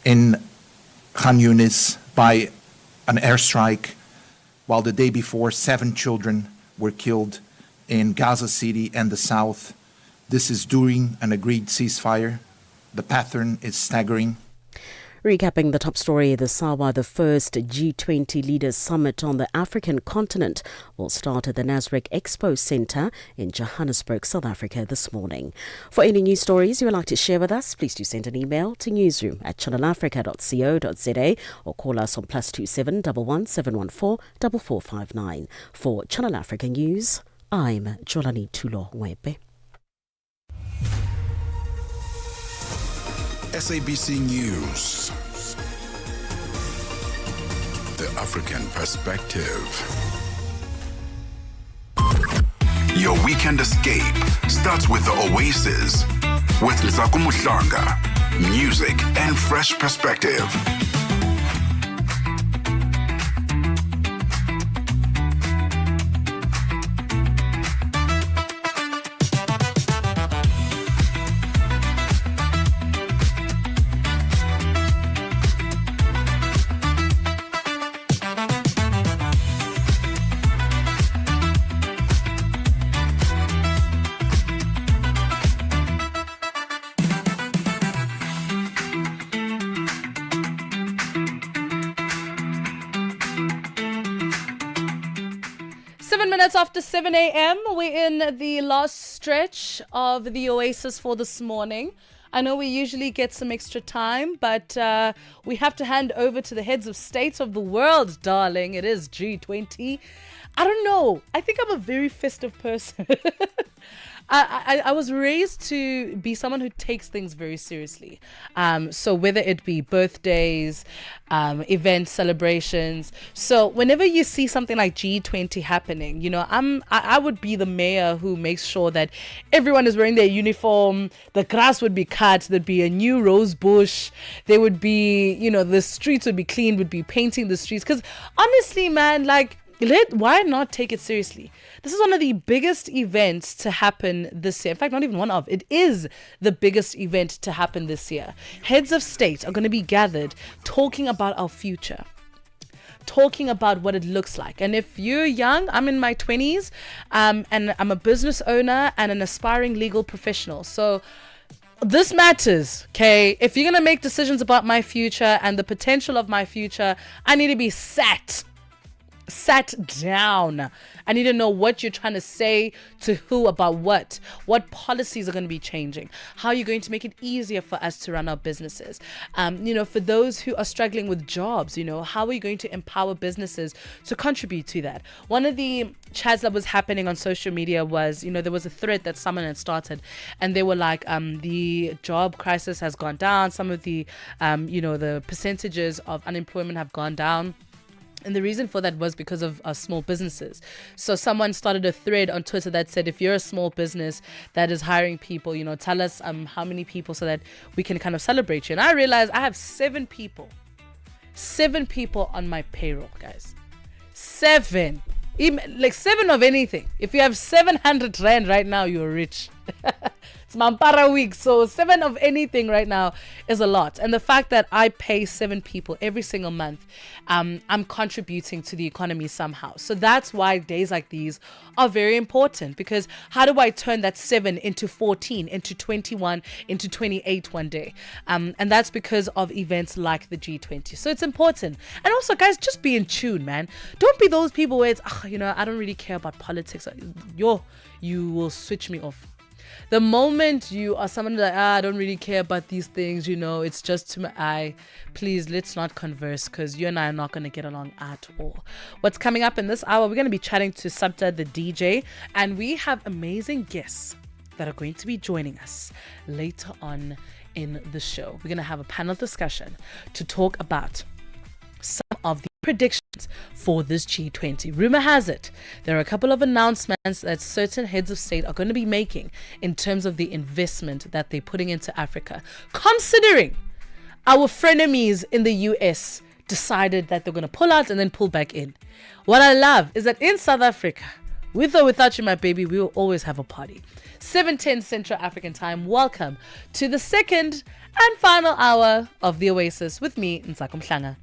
in Khan Yunis by an airstrike, while the day before 7 children were killed in Gaza City and the south. This is during an agreed ceasefire. The pattern is staggering.
Recapping the top story this hour, the first G20 Leaders Summit on the African continent will start at the Nasrec Expo Centre in Johannesburg, South Africa this morning. For any news stories you would like to share with us, please do send an email to newsroom@channelafrica.co.za or call us on +27 11 714 4459. For Channel Africa News, I'm Jolani Tulo Wepe.
SABC News. The African Perspective.
Your weekend escape starts with the Oasis with Nsaku Muhlanga. Music and fresh perspective.
After 7 a.m., we're in the last stretch of the Oasis for this morning. I know we usually get some extra time, but we have to hand over to the heads of state of the world, darling. It is G20. I don't know. I think I'm a very festive person. I was raised to be someone who takes things very seriously. So whether it be birthdays, events, celebrations. So whenever you see something like G20 happening, you know, I would be the mayor who makes sure that everyone is wearing their uniform. The grass would be cut. There'd be a new rose bush. There would be, you know, the streets would be cleaned. Would be painting the streets. Because honestly, man, like, why not take it seriously? This is one of the biggest events to happen this year. In fact, not even one of. It is the biggest event to happen this year. Heads of state are going to be gathered talking about our future, talking about what it looks like. And if you're young, I'm in my 20s, and I'm a business owner and an aspiring legal professional. So this matters, okay? If you're going to make decisions about my future and the potential of my future, I need to be sat down. I need to know what you're trying to say to who about what policies are going to be changing, how you're going to make it easier for us to run our businesses. You know, for those who are struggling with jobs, you know, how are you going to empower businesses to contribute to that? One of the chats that was happening on social media was, you know, there was a thread that someone had started and they were like, the job crisis has gone down. Some of the, you know, the percentages of unemployment have gone down. And the reason for that was because of small businesses. So someone started a thread on Twitter that said, if you're a small business that is hiring people, you know, tell us how many people so that we can kind of celebrate you. And I realized I have 7 people on my payroll, guys. 7. Even, like 7 of anything. If you have 700 Rand right now, you're rich. It's Mampara week, so 7 of anything right now is a lot. And the fact that I pay 7 people every single month, I'm contributing to the economy somehow. So that's why days like these are very important, because how do I turn that 7 into 14, into 21, into 28 one day? And that's because of events like the G20. So it's important. And also, guys, just be in tune, man. Don't be those people where it's, you know, I don't really care about politics. You will switch me off. The moment you are someone like, I don't really care about these things, you know, it's just to my eye. Please, let's not converse, because you and I are not going to get along at all. What's coming up in this hour, we're going to be chatting to Sabta, the DJ, and we have amazing guests that are going to be joining us later on in the show. We're going to have a panel discussion to talk about some of the predictions for this G20. Rumor has it there are a couple of announcements that certain heads of state are going to be making in terms of the investment that they're putting into Africa, considering our frenemies in the US decided that they're going to pull out and then pull back in. What I love is that in South Africa, with or without you, my baby, we will always have a party. 7:10 Central African Time. Welcome to the second and final hour of the Oasis with me, Nsaku Muhlanga.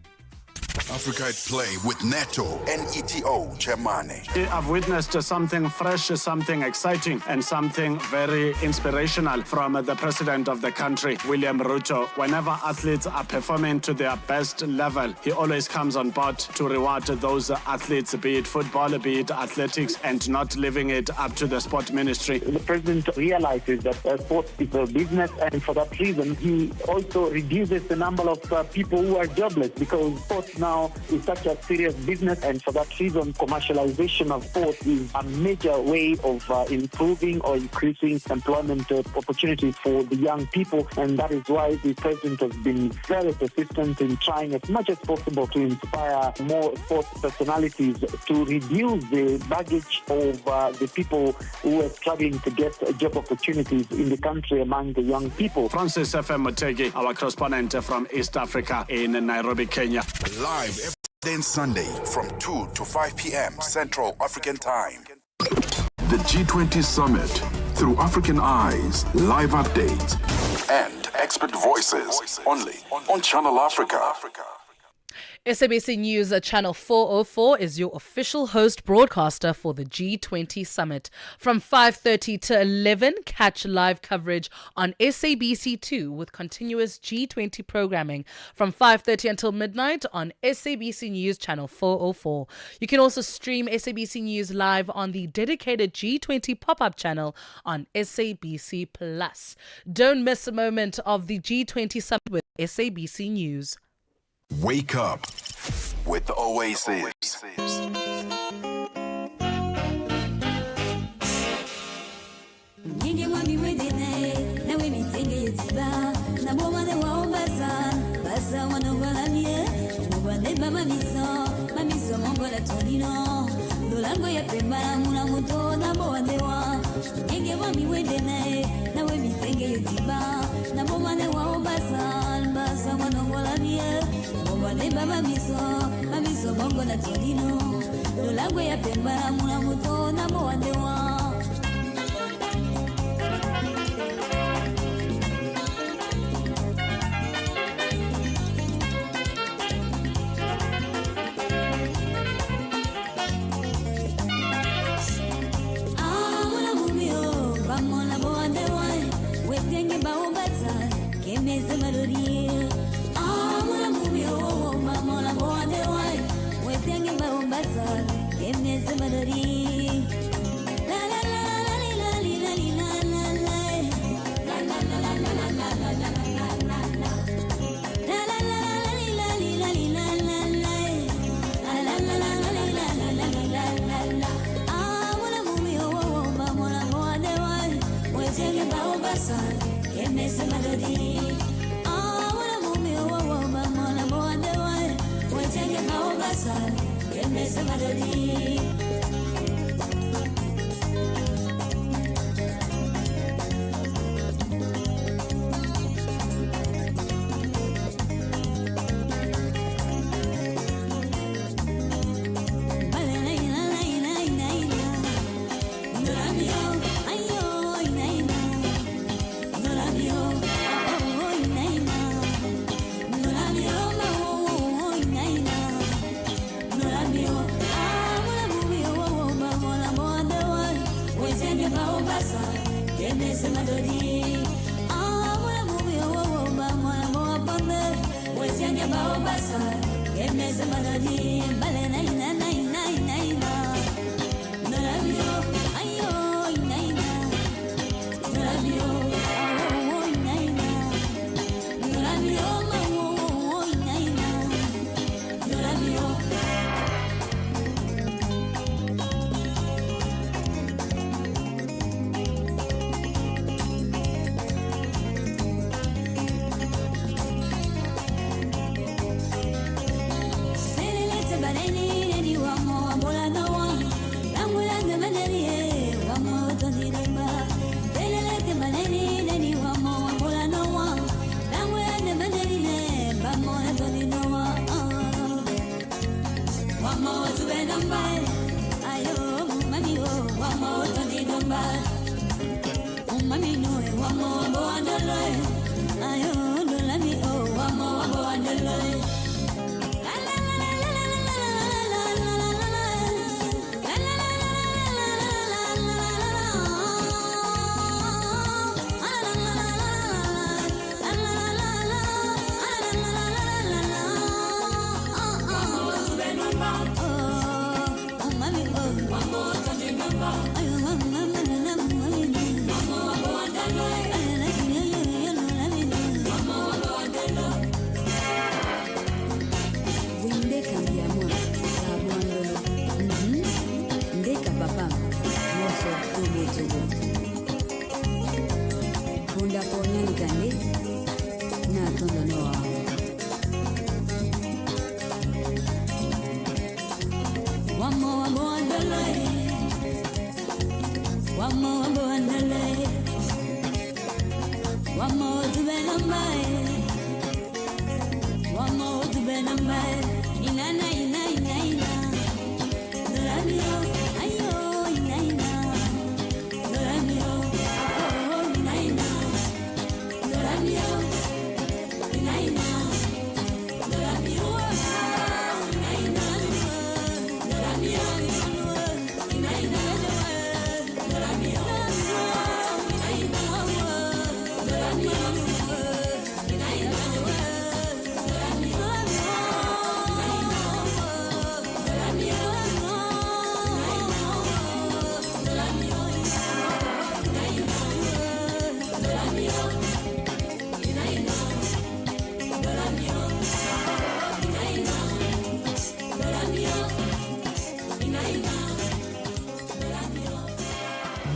Africa at Play with Neto and ETO Chemane.
I've witnessed something fresh, something exciting, and something very inspirational from the president of the country, William Ruto. Whenever athletes are performing to their best level, he always comes on board to reward those athletes, be it football, be it athletics, and not leaving it up to the sport ministry.
The president realizes that sports is a business, and for that reason, he also reduces the number of people who are jobless, because sports now is such a serious business, and for that reason, commercialization of sports is a major way of improving or increasing employment opportunities for the young people, and that is why the president has been very persistent in trying as much as possible to inspire more sports personalities to reduce the baggage of the people who are struggling to get job opportunities in the country among the young people.
Francis FM Mutegi, our correspondent from East Africa in Nairobi, Kenya.
Live every day and Sunday from 2 to 5 p.m. Central African Time. The G20 Summit through African eyes, live updates, and expert voices only on Channel Africa.
SABC News Channel 404 is your official host broadcaster for the G20 Summit. From 5:30 to 11, catch live coverage on SABC2 with continuous G20 programming from 5:30 until midnight on SABC News Channel 404. You can also stream SABC News live on the dedicated G20 pop-up channel on SABC Plus. Don't miss a moment of the G20 Summit with SABC News.
Wake up with Oasis.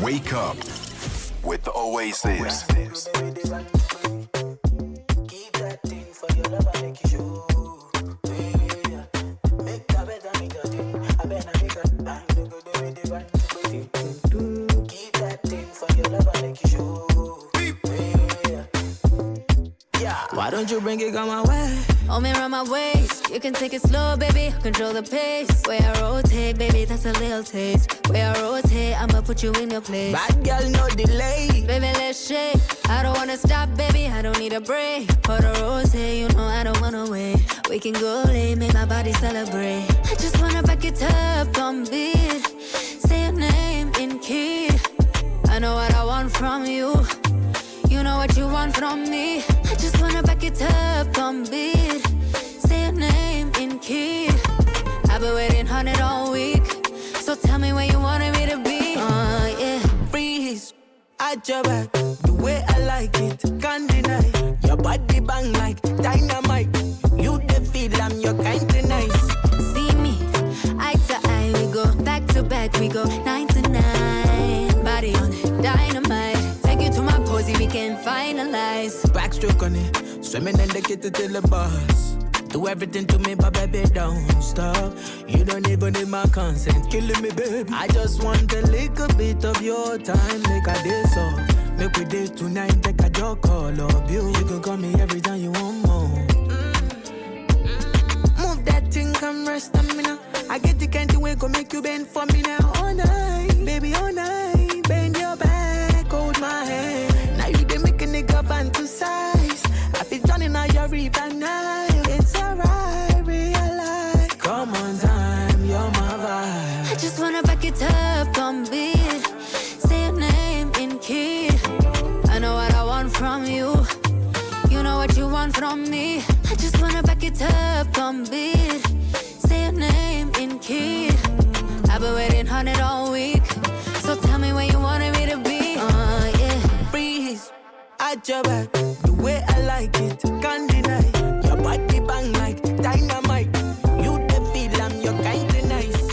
Wake up with the Oasis.
Why don't you bring it on my way?
Hold me around my waist. You can take it slow, baby. Control the pace. Way I rotate, baby, that's a little taste. Way I rotate, I'ma put you in your place.
Bad girl, no delay.
Baby, let's shake. I don't wanna stop, baby. I don't need a break. For the rotate, you know I don't wanna wait. We can go late, make my body celebrate. I just wanna back it up on beat. Say your name in key. I know what I want from you. You know what you want from me. I just wanna back it up on beat. Say your name in key. I've been waiting on it all week. So tell me where you wanted me to be. Yeah.
Freeze at your back, the way I like it, can't deny. Your body bang like dynamite. You the feel I'm your kind of nice.
See me, eye to eye, we go back to back, we go 9 to 9. Body on it, dynamite. Take you to my posy, we can finalize.
Backstroke on it, swimming in the kitchen till the bus. Do everything to me, but baby, don't stop. You don't even need my consent, killing me, baby. I just want a little bit of your time, make a day so. Make we day tonight, take a joke, call up you. You can call me every time you want more. Move that thing, come rest on me now. I get the kind of way, go make you bend for me now. All night, baby, all night. Bend your back, hold my hand. Now you done make a nigga fantasize. I feel Johnny now you're even now. It's alright, realize. Come on time, you're my vibe.
I just wanna back it up on beat. Say your name in key. I know what I want from you. You know what you want from me. I just wanna back it up on beat. Say your name in key. I've been waiting on it all week. So tell me where you wanted me to be. Yeah.
Freeze at your back, the way I like it, can't deny. Your body bang like dynamite. You the feel I'm your kind of nice.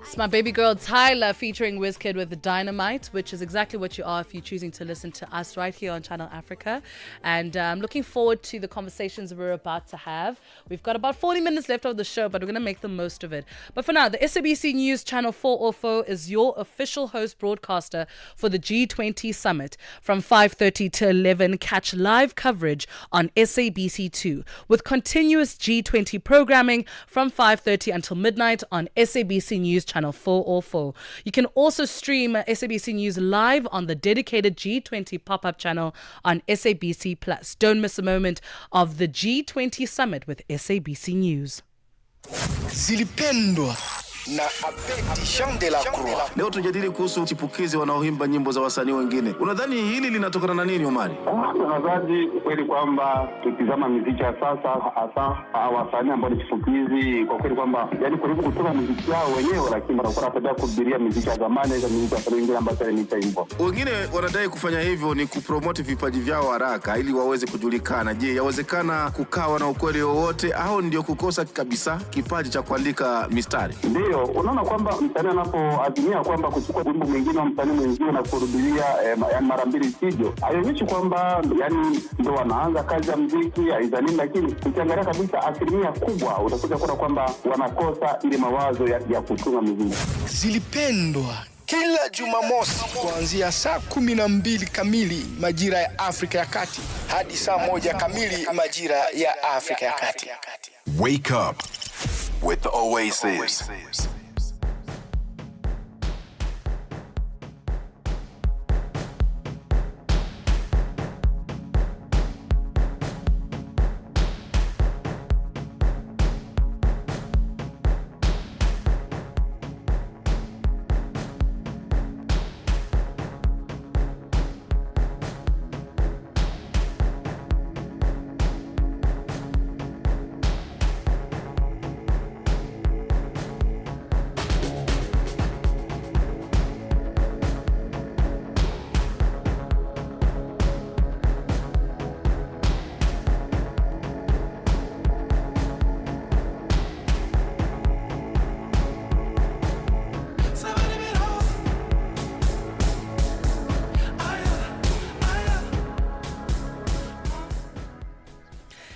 It's my baby girl Tyler featuring Wizkid with the Dynamite, which is exactly what you are if you're choosing to listen to us right here on Channel Africa. And I'm looking forward to the conversations we're about to have. We've got about 40 minutes left of the show, but we're going to make the most of it. But for now, the SABC News Channel 404 is your official host broadcaster for the G20 Summit. From 5:30 to 11, catch live coverage on SABC2 with continuous G20 programming from 5:30 until midnight on SABC News Channel 404. You can also stream SABC News live on the dedicated G20 pop-up channel on SABC+. Don't miss a moment of the G20 Summit with SABC News.
Zilipendwa na Abedi Jean de la Croix.
Leo tujadili kuhusu chipukizi wanaoimba nyimbo za wasanii wengine. Unadhani hili linatokana na nini, Omari?
Nadhani kweli kwamba tukizama muziki ya sasa hasa wasanii ambao ni chipukizi, kwa kweli kwamba yani karibu kutoka muziki wao wenyewe, lakini wanakuwa wanapenda kuhubiria muziki ya zamani za muziki ya wengine ambao ni taimbo.
Wengine wanadai kufanya hivyo ni kupromote vipaji vyao haraka ili waweze kujulikana. Je, yawezekana kukawa na ukweli wowote au ndio kukosa kabisa kipaji cha kuandika mistari?
Ndio, hiyo unaona kwamba msanii anapoazimia kwamba kuchukua wimbo mwingine wa msanii mwingine na kurudilia yani mara mbili sivyo, haionyeshi kwamba yani ndo wanaanza kazi ya muziki aidha nini, lakini ukiangalia kabisa asilimia kubwa utakuja kuona kwamba wanakosa ile mawazo ya kutunga muziki.
Zilipendwa kila Jumamosi kuanzia saa 12 kamili majira ya Afrika ya Kati hadi saa 1 kamili majira ya Afrika ya Kati.
Wake up with the Oasis.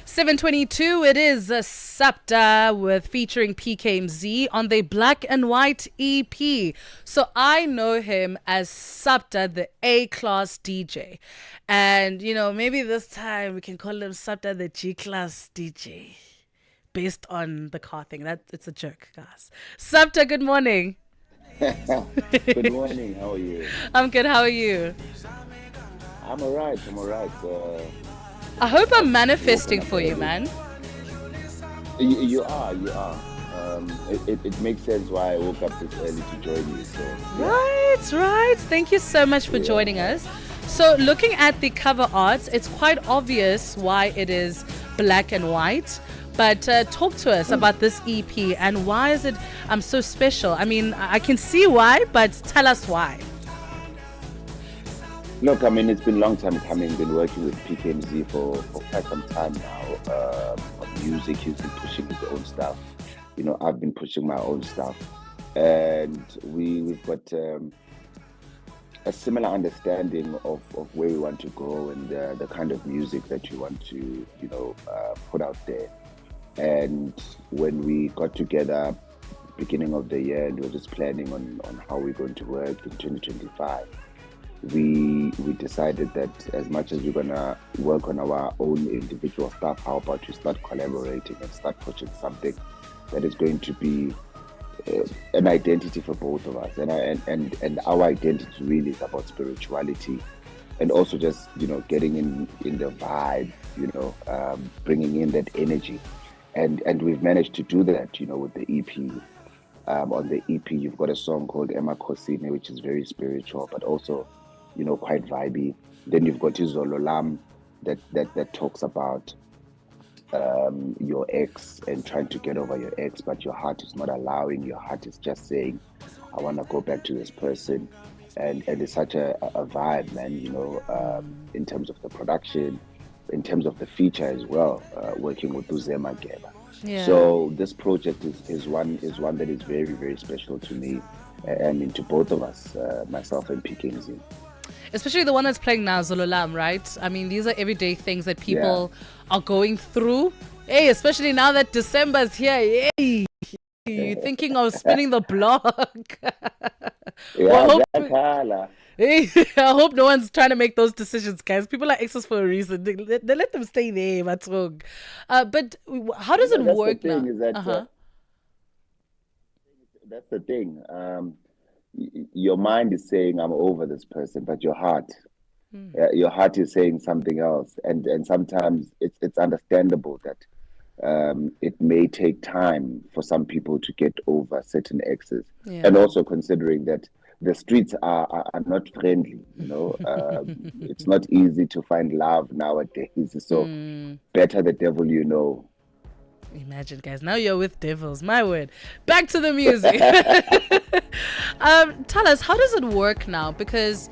$7:22, it is a Sapta with featuring PKMZ on the Black and White EP. So I know him as Sapta, the A-class DJ. And, you know, maybe this time we can call him Sapta, the G-class DJ. Based on the car thing. It's a joke, guys. Sapta, good morning.
Good morning, how are you?
I'm good, how are you?
I'm alright.
I hope I'm manifesting for you, man.
You are. It makes sense why I woke up this early to join you. So, yeah.
Right. Thank you so much for joining us. So looking at the cover art, it's quite obvious why it is black and white. But talk to us about this EP and why is it so special? I mean, I can see why, but tell us why.
Look, I mean, it's been a long time coming. Been working with PKMZ for quite some time now. On music, he's been pushing his own stuff. You know, I've been pushing my own stuff. And we've got a similar understanding of where we want to go and the kind of music that we want to, put out there. And when we got together beginning of the year and we were just planning on how we're going to work in 2025, we decided that as much as we're gonna work on our own individual stuff, how about we start collaborating and start pushing something that is going to be an identity for both of us. And our identity really is about spirituality and also just, getting in the vibe, bringing in that energy. And we've managed to do that, with the EP. On the EP, you've got a song called Emma Kosine, which is very spiritual, but also, quite vibey. Then you've got Izolo Lam that talks about your ex and trying to get over your ex, but your heart is not allowing. Your heart is just saying, I want to go back to this person. And it's such a vibe, man, in terms of the production, in terms of the feature as well, working with Uzema Geba.
Yeah.
So this project is one that is very, very special to me and to both of us, myself and PKMZ.
Especially the one that's playing now, Zololam, right? I mean, these are everyday things that people are going through. Hey, especially now that December's here. Hey, you're thinking of spinning the block. I hope no one's trying to make those decisions, guys. People are exes for a reason. They let them stay there. What's wrong? But how does it work now?
That's the thing. Your mind is saying, I'm over this person, but your heart is saying something else. And sometimes it's understandable that it may take time for some people to get over certain exes.
Yeah.
And also considering that the streets are not friendly, it's not easy to find love nowadays. So better the devil you know.
Imagine, guys, now you're with devils. My word. Back to the music. Tell us, how does it work now? Because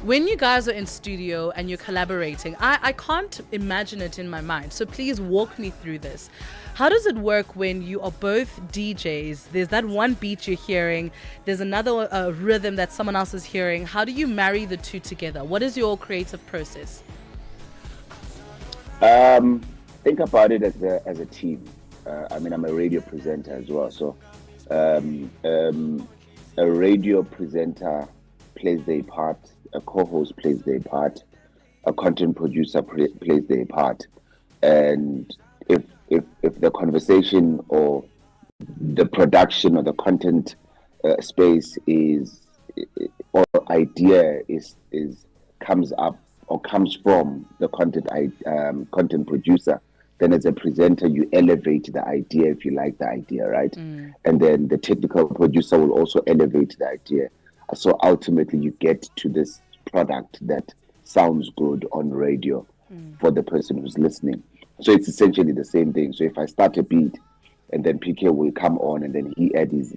When you guys are in studio and you're collaborating, I can't imagine it in my mind. So please walk me through this. How does it work when you are both DJs? There's that one beat you're hearing. There's another rhythm that someone else is hearing. How do you marry the two together? What is your creative process?
Think about it as a team. I'm a radio presenter as well. So a radio presenter plays their part, a co-host plays their part, a content producer plays their part. And if the conversation or the production or the content space is or idea is comes up or comes from the content producer, then as a presenter you elevate the idea if you like the idea, right? And then the technical producer will also elevate the idea. So ultimately you get to this product that sounds good on radio for the person who's listening. So it's essentially the same thing. So if I start a beat and then PK will come on and then he add his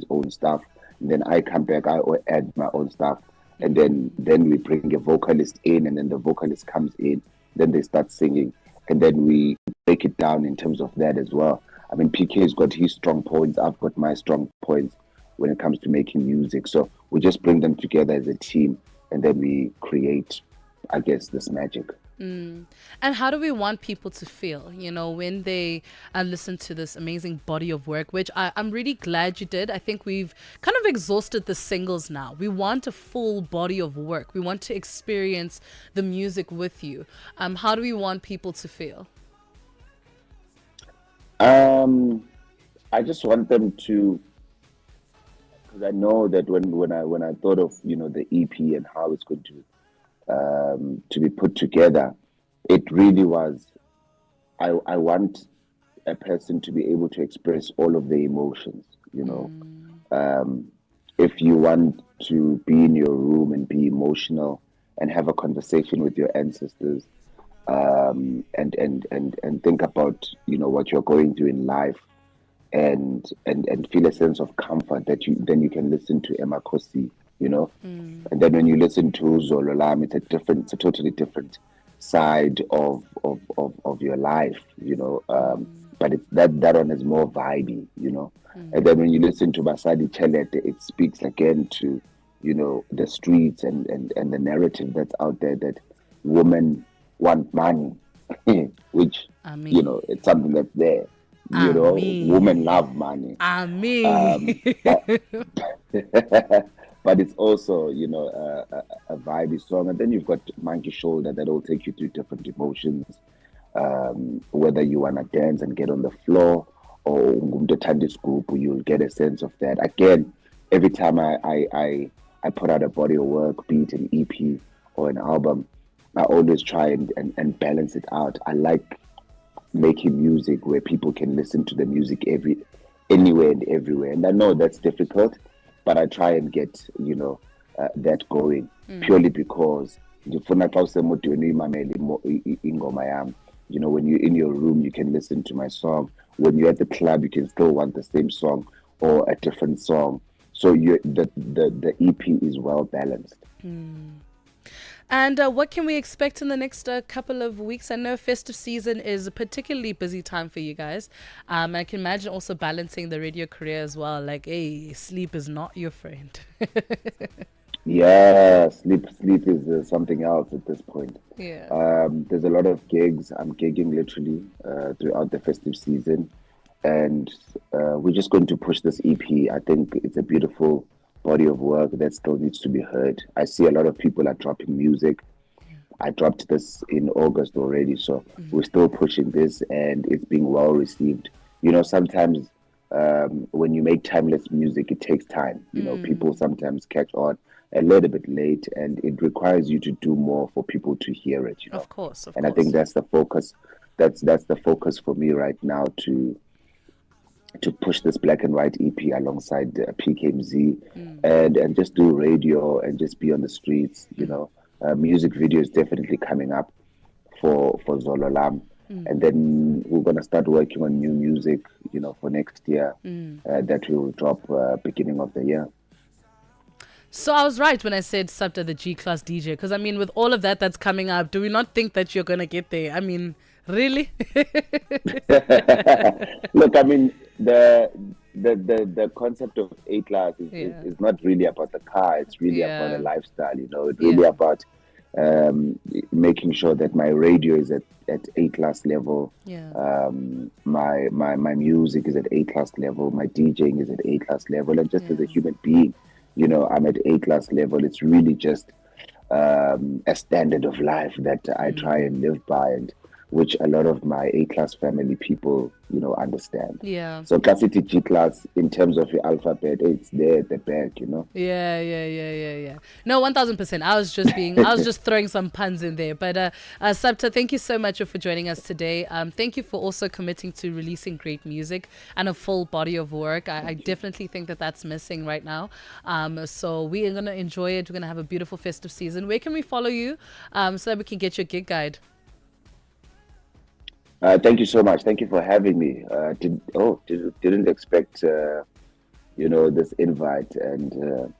own stuff, and then I come back, I add my own stuff, and then we bring a vocalist in, and then the vocalist comes in, then they start singing, and then we break it down in terms of that as well. I mean, PK's got his strong points, I've got my strong points when it comes to making music. So we just bring them together as a team, and then we create, I guess, this magic.
And how do we want people to feel, when they listen to this amazing body of work, which I'm really glad you did. I think we've kind of exhausted the singles now. We want a full body of work. We want to experience the music with you. How do we want people to feel?
I just want them to, because I know that when I thought of the EP and how it's going to be put together, it really was, I want a person to be able to express all of the emotions, if you want to be in your room and be emotional and have a conversation with your ancestors, and think about what you're going through in life, and feel a sense of comfort, that you can listen to Emma Kosi, and then when you listen to Zololam, it's a totally different side of your life, but it's that one is more vibey, and then when you listen to Basadi Chelet, it speaks again to the streets and the narrative that's out there, that women want money, which it's something that's there. Women love money. But it's also, a vibey song. And then you've got Monkey Shoulder that will take you through different emotions, whether you want to dance and get on the floor, or Ngumdo Tandi Scoop, you'll get a sense of that. Again, every time I put out a body of work, be it an EP or an album, I always try and balance it out. I like making music where people can listen to the music anywhere and everywhere. And I know that's difficult, but I try and get that going, purely because when you're in your room you can listen to my song. When you're at the club you can still want the same song or a different song. So the EP is well balanced.
And what can we expect in the next couple of weeks? I know festive season is a particularly busy time for you guys. I can imagine also balancing the radio career as well. Like, hey, sleep is not your friend.
Yeah, sleep is something else at this point.
Yeah.
There's a lot of gigs. I'm gigging literally throughout the festive season. And we're just going to push this EP. I think it's a beautiful body of work that still needs to be heard. I see a lot of people are dropping music. I dropped this in August already, so we're still pushing this, and it's being well received. Sometimes when you make timeless music, it takes time. People sometimes catch on a little bit late, and it requires you to do more for people to hear it.
Of course.
I think that's the focus. That's the focus for me right now, to push this black and white EP alongside PKMZ, and just do radio and just be on the streets. Music video is definitely coming up for Zololam, and then we're gonna start working on new music, for next year, that will drop beginning of the year.
So I was right when I said Sabta the G-class DJ, because I mean, with all of that that's coming up, do we not think that you're gonna get there? I mean, really?
Look, I mean, the concept of A-class is not really about the car. It's really about a lifestyle. You know, it's really about making sure that my radio is at A-class level. My music is at A-class level. My DJing is at A-class level, and just as a human being, you know, I'm at A-class level. It's really just a standard of life that I try and live by, and which a lot of my A-class family people, you know, understand.
Yeah.
So classicity G-class, in terms of your alphabet, it's there at the back, you know.
Yeah. No, 1000%. I was just throwing some puns in there. But Sabta, thank you so much for joining us today. Thank you for also committing to releasing great music and a full body of work. I definitely think that that's missing right now. So we are gonna enjoy it. We're gonna have a beautiful festive season. Where can we follow you so that we can get your gig guide?
Thank you so much. Thank you for having me. Didn't expect you know, this invite, and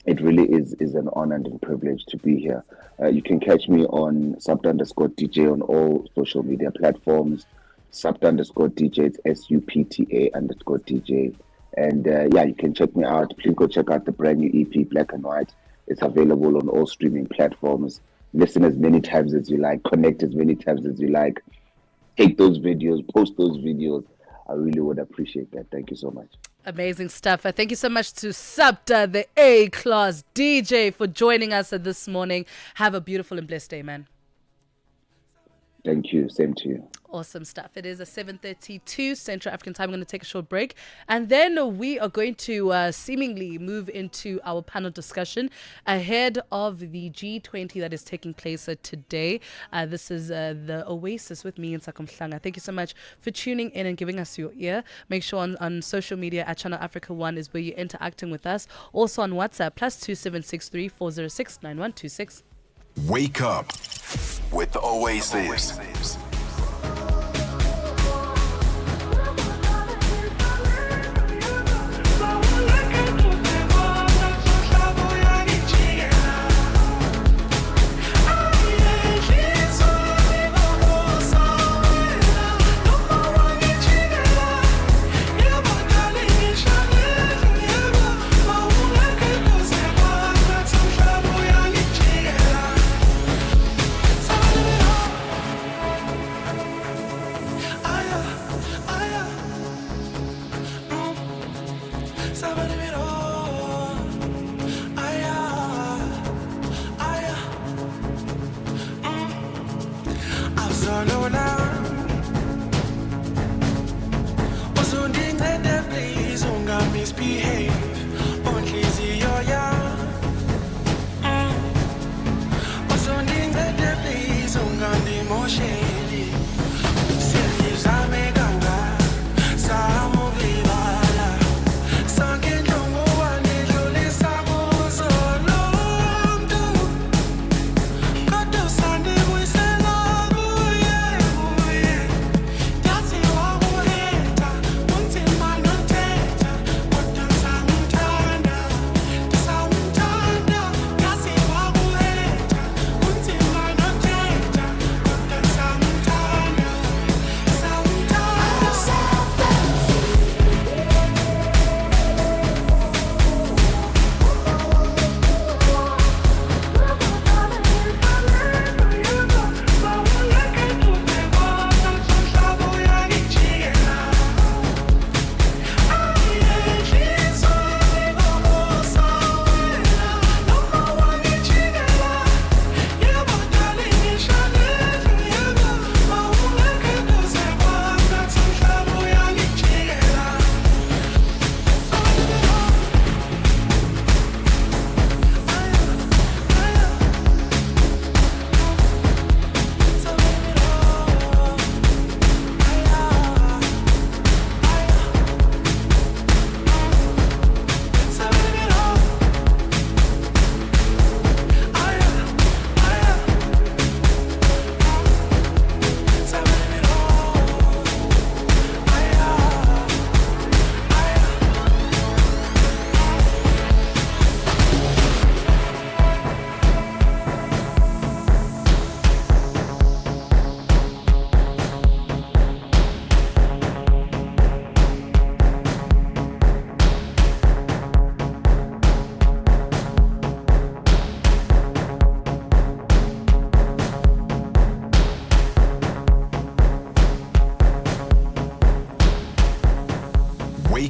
it really is an honor and a privilege to be here. You can catch me on Subta_DJ on all social media platforms. Subta_DJ, it's SUPTA_DJ. And you can check me out. Please go check out the brand new EP, Black and White. It's available on all streaming platforms. Listen as many times as you like. Connect as many times as you like. Take those videos, post those videos. I really would appreciate that. Thank you so much.
Amazing stuff. Thank you so much to Sabta, the A-class DJ, for joining us this morning. Have a beautiful and blessed day, man.
Thank you. Same to you.
Awesome stuff. It is 7:32 Central African time. I'm going to take a short break, and then we are going to seemingly move into our panel discussion ahead of the G20 that is taking place today. This is the Oasis with me in Sakomhlanga. Thank you so much for tuning in and giving us your ear. Make sure on social media at Channel Africa 1 is where you're interacting with us. Also on WhatsApp, +2763 406 9126.
Wake up with the Oasis.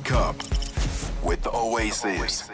Wake up with the Oasis.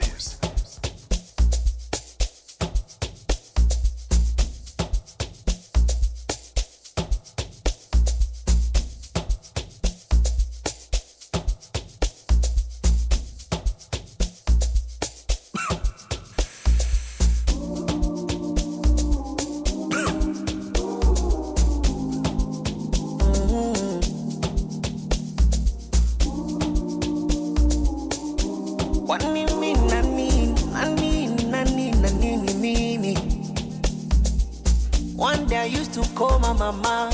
One day I used to call my mama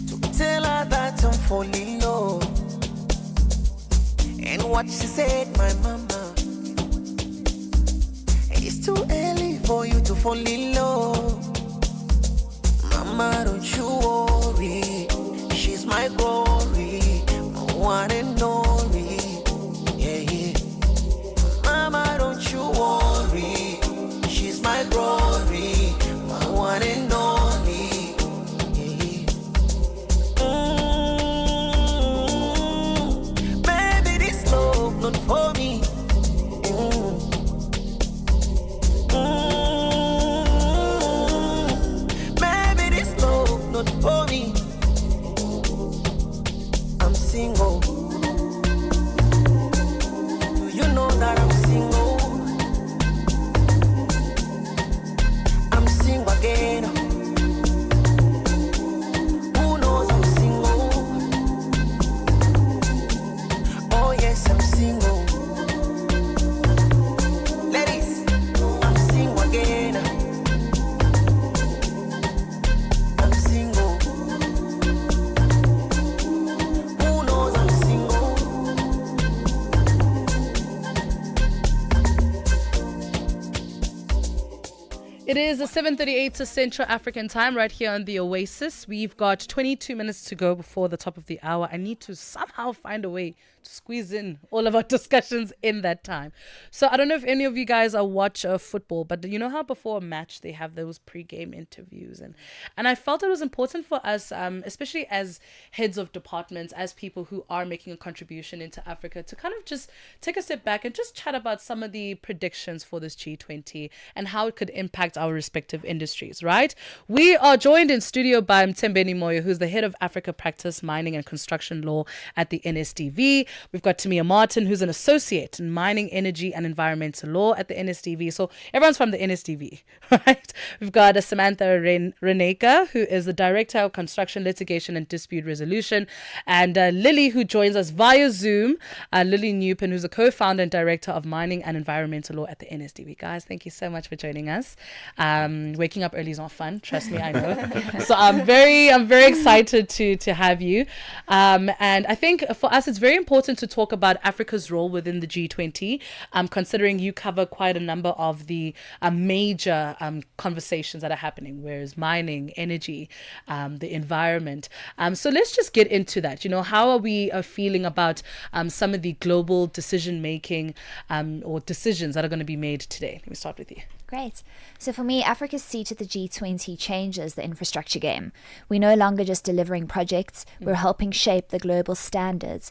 to tell her that I'm falling low. And what she said, my mama, it's too early for you to fall in love. Mama, don't you worry, she's my glory, my one and only. Yeah, yeah. Mama, don't you worry, she's my glory, my one and only. Yeah, yeah. Baby, this love not for me. Baby, this love not for me. I'm single. Do you know that I'm single? I'm single again. Who knows I'm single? Oh yes, I'm single. Ladies, I'm single again. I'm single. Who knows I'm single?
It is 7:38 Central African time right here on the Oasis. We've got 22 minutes to go before the top of the hour. I need to somehow find a way to squeeze in all of our discussions in that time. So I don't know if any of you guys watch football, but you know how before a match they have those pre-game interviews, and I felt it was important for us, especially as heads of departments, as people who are making a contribution into Africa, to kind of just take a step back and just chat about some of the predictions for this G20 and how it could impact our respective industries, right? We are joined in studio by Mthembeni Moyo, who's the head of Africa Practice, Mining and Construction Law at the NSDV. We've got Tamia Martin, who's an associate in Mining, Energy and Environmental Law at the NSDV. So everyone's from the NSDV, right? We've got Samantha Reneka, who is the Director of Construction Litigation and Dispute Resolution, and Lily, who joins us via Zoom, Lily Newpen, who's a co-founder and Director of Mining and Environmental Law at the NSDV. Guys, thank you so much for joining us. Waking up early is not fun, trust me, I know. So I'm very excited to have you. And I think for us it's very important to talk about Africa's role within the G20, considering you cover quite a number of the major conversations that are happening, whereas mining, energy, the environment. So let's just get into that. You know, how are we feeling about some of the global decision making or decisions that are going to be made today? Let me start with you.
Great. So for me, Africa's seat at the G20 changes the infrastructure game. We're no longer just delivering projects, we're helping shape the global standards,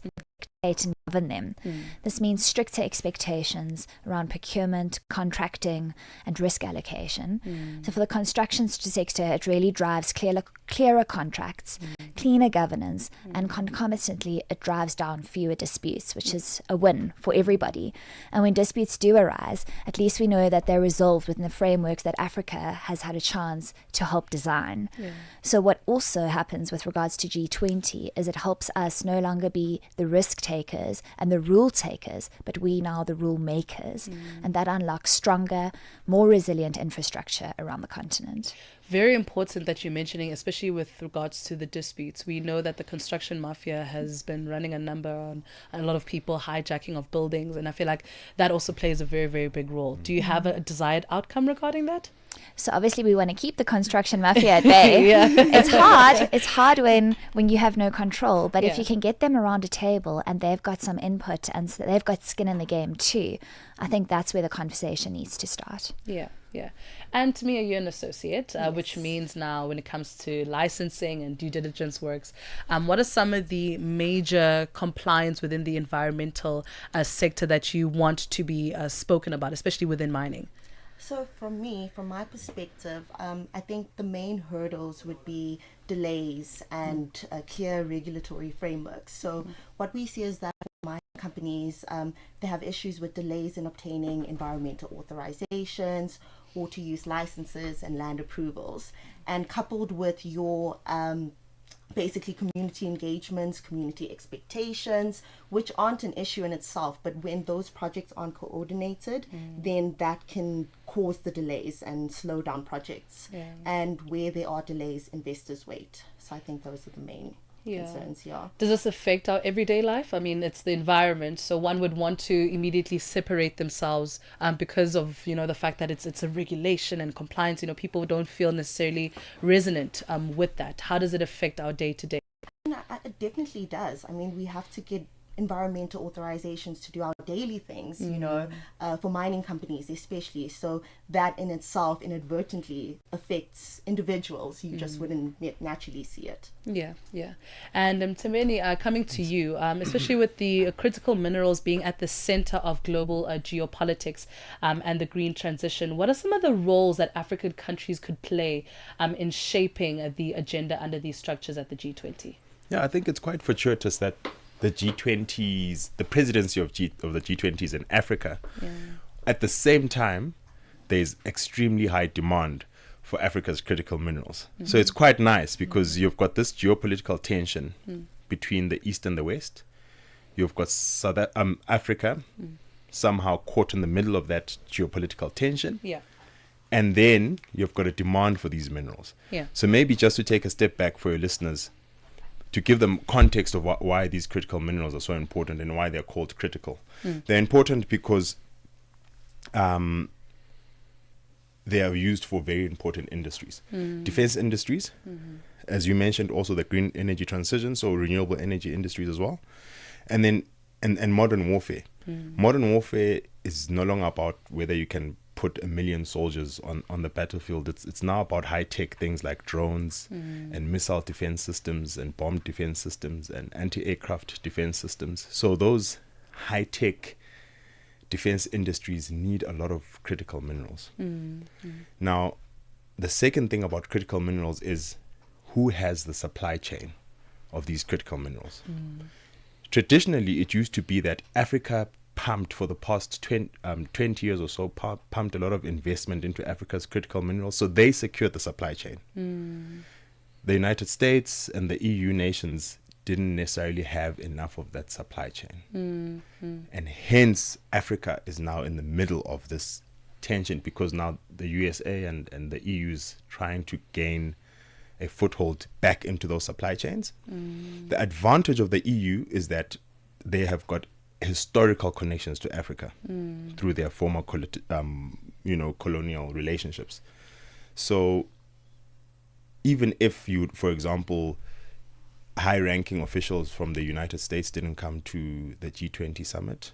dictate and govern them. This means stricter expectations around procurement, contracting and risk allocation. So for the construction sector, it really drives clearer contracts, cleaner governance, and concomitantly it drives down fewer disputes, which is a win for everybody. And when disputes do arise, at least we know that they're resolved within the frameworks that Africa has had a chance to help design. So what also happens with regards to G20 is it helps us no longer be the risk takers and the rule takers, but we now the rule makers. And that unlocks stronger, more resilient infrastructure around the continent.
Very important that you're mentioning, especially with regards to the disputes. We know that the construction mafia has been running a number on a lot of people hijacking of buildings, and I feel like that also plays a very, very big role. Do you have a desired outcome regarding that?
So obviously we want to keep the construction mafia at bay. It's hard when you have no control, but if you can get them around a table and they've got some input and they've got skin in the game too, I think that's where the conversation needs to start.
Yeah. Yeah. And to me, you're an associate, which means now when it comes to licensing and due diligence works, what are some of the major compliance within the environmental sector that you want to be spoken about, especially within mining?
So from my perspective, I think the main hurdles would be delays and clear regulatory frameworks. So what we see is that mining companies, they have issues with delays in obtaining environmental authorizations, water use licenses, and land approvals. And coupled with your basically community engagements, community expectations, which aren't an issue in itself, but when those projects aren't coordinated, then that can cause the delays and slow down projects. And where there are delays, investors wait. So I think those are the main concerns.
Does this affect our everyday life? I mean, it's the environment, so one would want to immediately separate themselves because of the fact that it's a regulation and compliance. People don't feel necessarily resonant with that. How does it affect our day to day?
It definitely does. I mean, we have to get environmental authorizations to do our daily things, for mining companies especially. So that in itself inadvertently affects individuals. You just wouldn't naturally see it.
Yeah. And Tembeni, coming to you, especially with the critical minerals being at the center of global geopolitics and the green transition, what are some of the roles that African countries could play in shaping the agenda under these structures at the G20?
Yeah, I think it's quite fortuitous that the G20s, the presidency of the G20 is in Africa. At the same time, there's extremely high demand for Africa's critical minerals. So it's quite nice because you've got this geopolitical tension between the East and the West. You've got Africa somehow caught in the middle of that geopolitical tension. And then you've got a demand for these minerals. So maybe just to take a step back for your listeners, to give them context of why these critical minerals are so important and why they're called critical. They're important because they are used for very important industries. Defense industries, as you mentioned, also the green energy transition, so renewable energy industries as well. And then and modern warfare. Modern warfare is no longer about whether you can put 1 million soldiers on the battlefield. It's now about high-tech things like drones and missile defense systems and bomb defense systems and anti-aircraft defense systems. So those high-tech defense industries need a lot of critical minerals. Now, the second thing about critical minerals is who has the supply chain of these critical minerals. Traditionally, it used to be that Africa pumped for the past 20 years or so, pumped a lot of investment into Africa's critical minerals, so they secured the supply chain. The United States and the EU nations didn't necessarily have enough of that supply chain. And hence, Africa is now in the middle of this tension because now the USA and the EU is trying to gain a foothold back into those supply chains. The advantage of the EU is that they have got historical connections to Africa through their former colonial relationships. So even if you, for example, high-ranking officials from the United States didn't come to the G20 summit,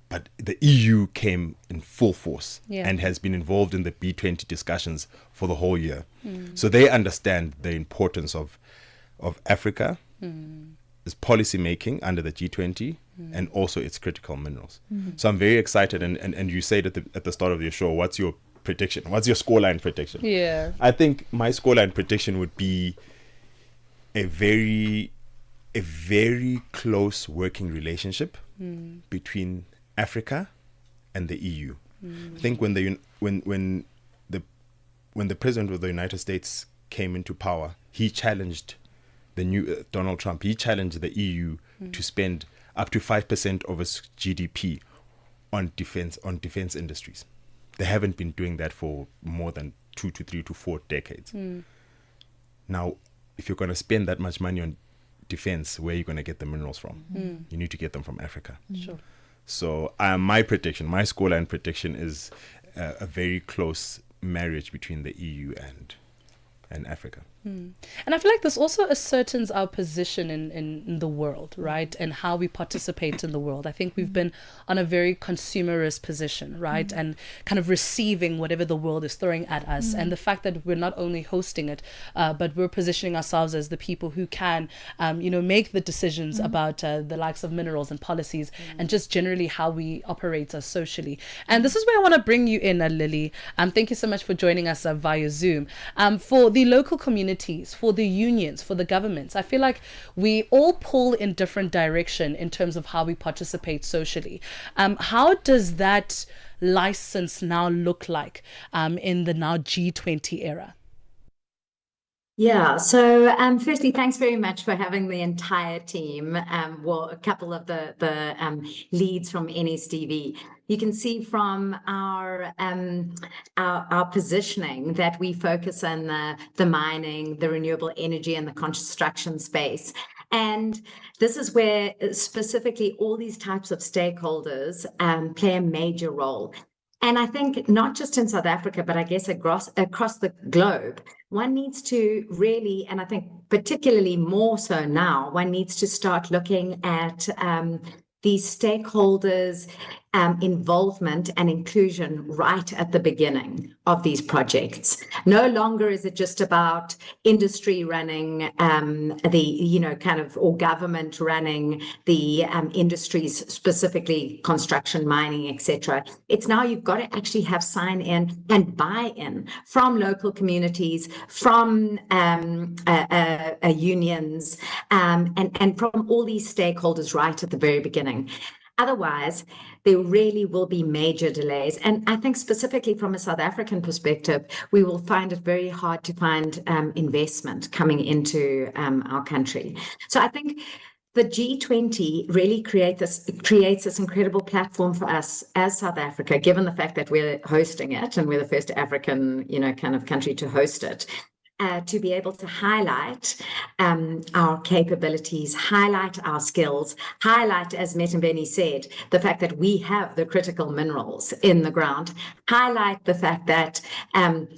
but the EU came in full force and has been involved in the B20 discussions for the whole year. So they understand the importance of Africa, its policy making under the G20, and also its critical minerals. So I'm very excited. And you said at the start of your show, what's your prediction? What's your scoreline prediction? I think my scoreline prediction would be a very close working relationship between Africa and the EU. I think when the president of the United States came into power, he challenged the new Donald Trump. He challenged the EU to spend up to 5% of its GDP on defense industries. They haven't been doing that for more than 2 to 3 to 4 decades. Now, if you're going to spend that much money on defense, where are you going to get the minerals from? You need to get them from Africa.
Sure.
So my scoreline prediction is a very close marriage between the EU and Africa.
And I feel like this also ascertains our position in the world, right? And how we participate in the world. I think we've been on a very consumerist position, right? And kind of receiving whatever the world is throwing at us. And the fact that we're not only hosting it, but we're positioning ourselves as the people who can, make the decisions about the likes of minerals and policies and just generally how we operate socially. And this is where I want to bring you in, Lily. Thank you so much for joining us via Zoom. For the local community, for the unions, for the governments, I feel like we all pull in different direction in terms of how we participate socially. How does that license now look like in the now G20 era?
Yeah, so firstly, thanks very much for having the entire team. A couple of the leads from NSTV. You can see from our positioning that we focus on the mining, the renewable energy, and the construction space. And this is where specifically all these types of stakeholders play a major role. And I think not just in South Africa, but I guess across the globe, one needs to really, and I think particularly more so now, one needs to start looking at these stakeholders' involvement and inclusion right at the beginning of these projects. No longer is it just about industry running or government running the industries, specifically construction, mining, etc. It's now you've got to actually have sign-in and buy-in from local communities, from unions, and from all these stakeholders right at the very beginning. Otherwise, there really will be major delays. And I think specifically from a South African perspective, we will find it very hard to find investment coming into our country. So I think the G20 really creates this incredible platform for us as South Africa, given the fact that we're hosting it and we're the first African, kind of country to host it. To be able to highlight our capabilities, highlight our skills, highlight, as Metembeni said, the fact that we have the critical minerals in the ground, highlight the fact that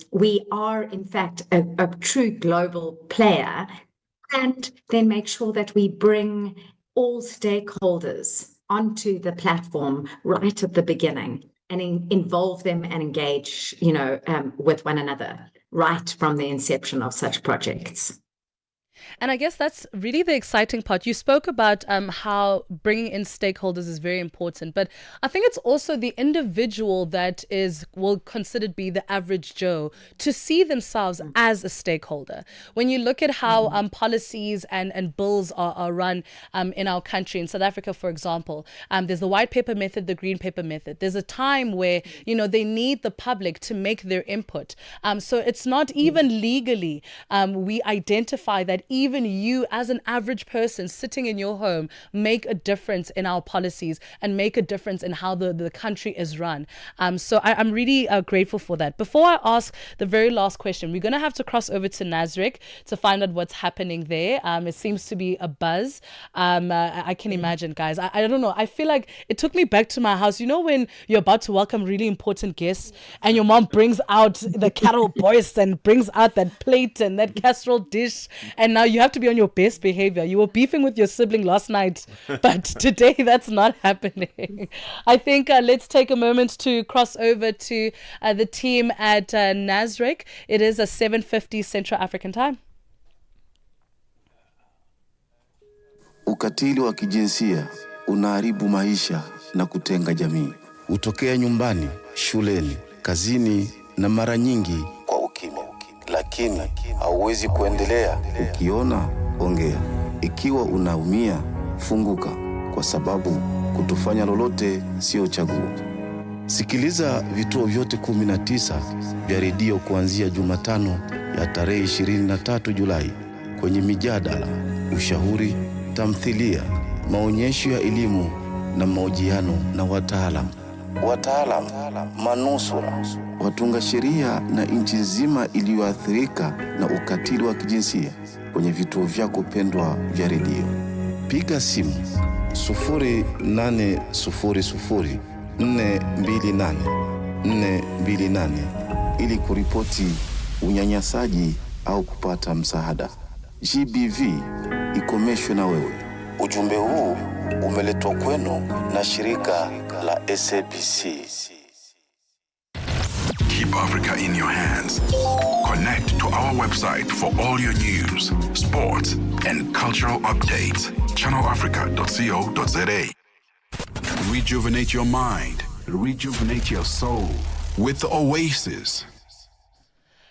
we are, in fact, a true global player, and then make sure that we bring all stakeholders onto the platform right at the beginning and involve them and engage, with one another right from the inception of such projects.
And I guess that's really the exciting part. You spoke about how bringing in stakeholders is very important, but I think it's also the individual that will considered be the average Joe to see themselves as a stakeholder. When you look at how policies and bills are run in our country, in South Africa, for example, there's the white paper method, the green paper method. There's a time where, they need the public to make their input. So it's not even legally, we identify that even you as an average person sitting in your home make a difference in our policies and make a difference in how the country is run. So I'm really grateful for that. Before I ask the very last question, we're going to have to cross over to Nasrec to find out what's happening there. It seems to be a buzz. I can imagine, guys. I don't know. I feel like it took me back to my house. When you're about to welcome really important guests and your mom brings out the cattle boys and brings out that plate and that casserole dish, and now you have to be on your best behavior. You were beefing with your sibling last night, but today that's not happening. I think let's take a moment to cross over to the team at Nasrec. It is 7:50 Central African time.
Ukatili wa kijinsia unaharibu maisha na kutenga jamii. Hutokea nyumbani, shuleni, kazini na mara nyingi kwa ukimya. Lakini hauwezi kuendelea. Ukiona, ongea. Ikiwa unaumia, funguka, kwa sababu kutofanya lolote sio chaguo. Sikiliza vituo vyote 19 vya redio kuanzia Jumatano ya tarehe 23 Julai kwenye mijadala, ushauri, tamthilia, maonyesho ya elimu na mahojiano na wataalamu, manusura, watunga sheria na nchi nzima iliyoathirika na ukatili wa kijinsia kwenye vituo vyako pendwa vya redio. Piga simu 0800 428 428 ili kuripoti unyanyasaji au kupata msaada. GBV ikomeshwe na wewe. Ujumbe huu umeletwa kwenu na shirika la SABC.
Keep Africa in your hands. Connect to our website for all your news, sports, and cultural updates. channelafrica.co.za. Rejuvenate your mind. Rejuvenate your soul with the Oasis.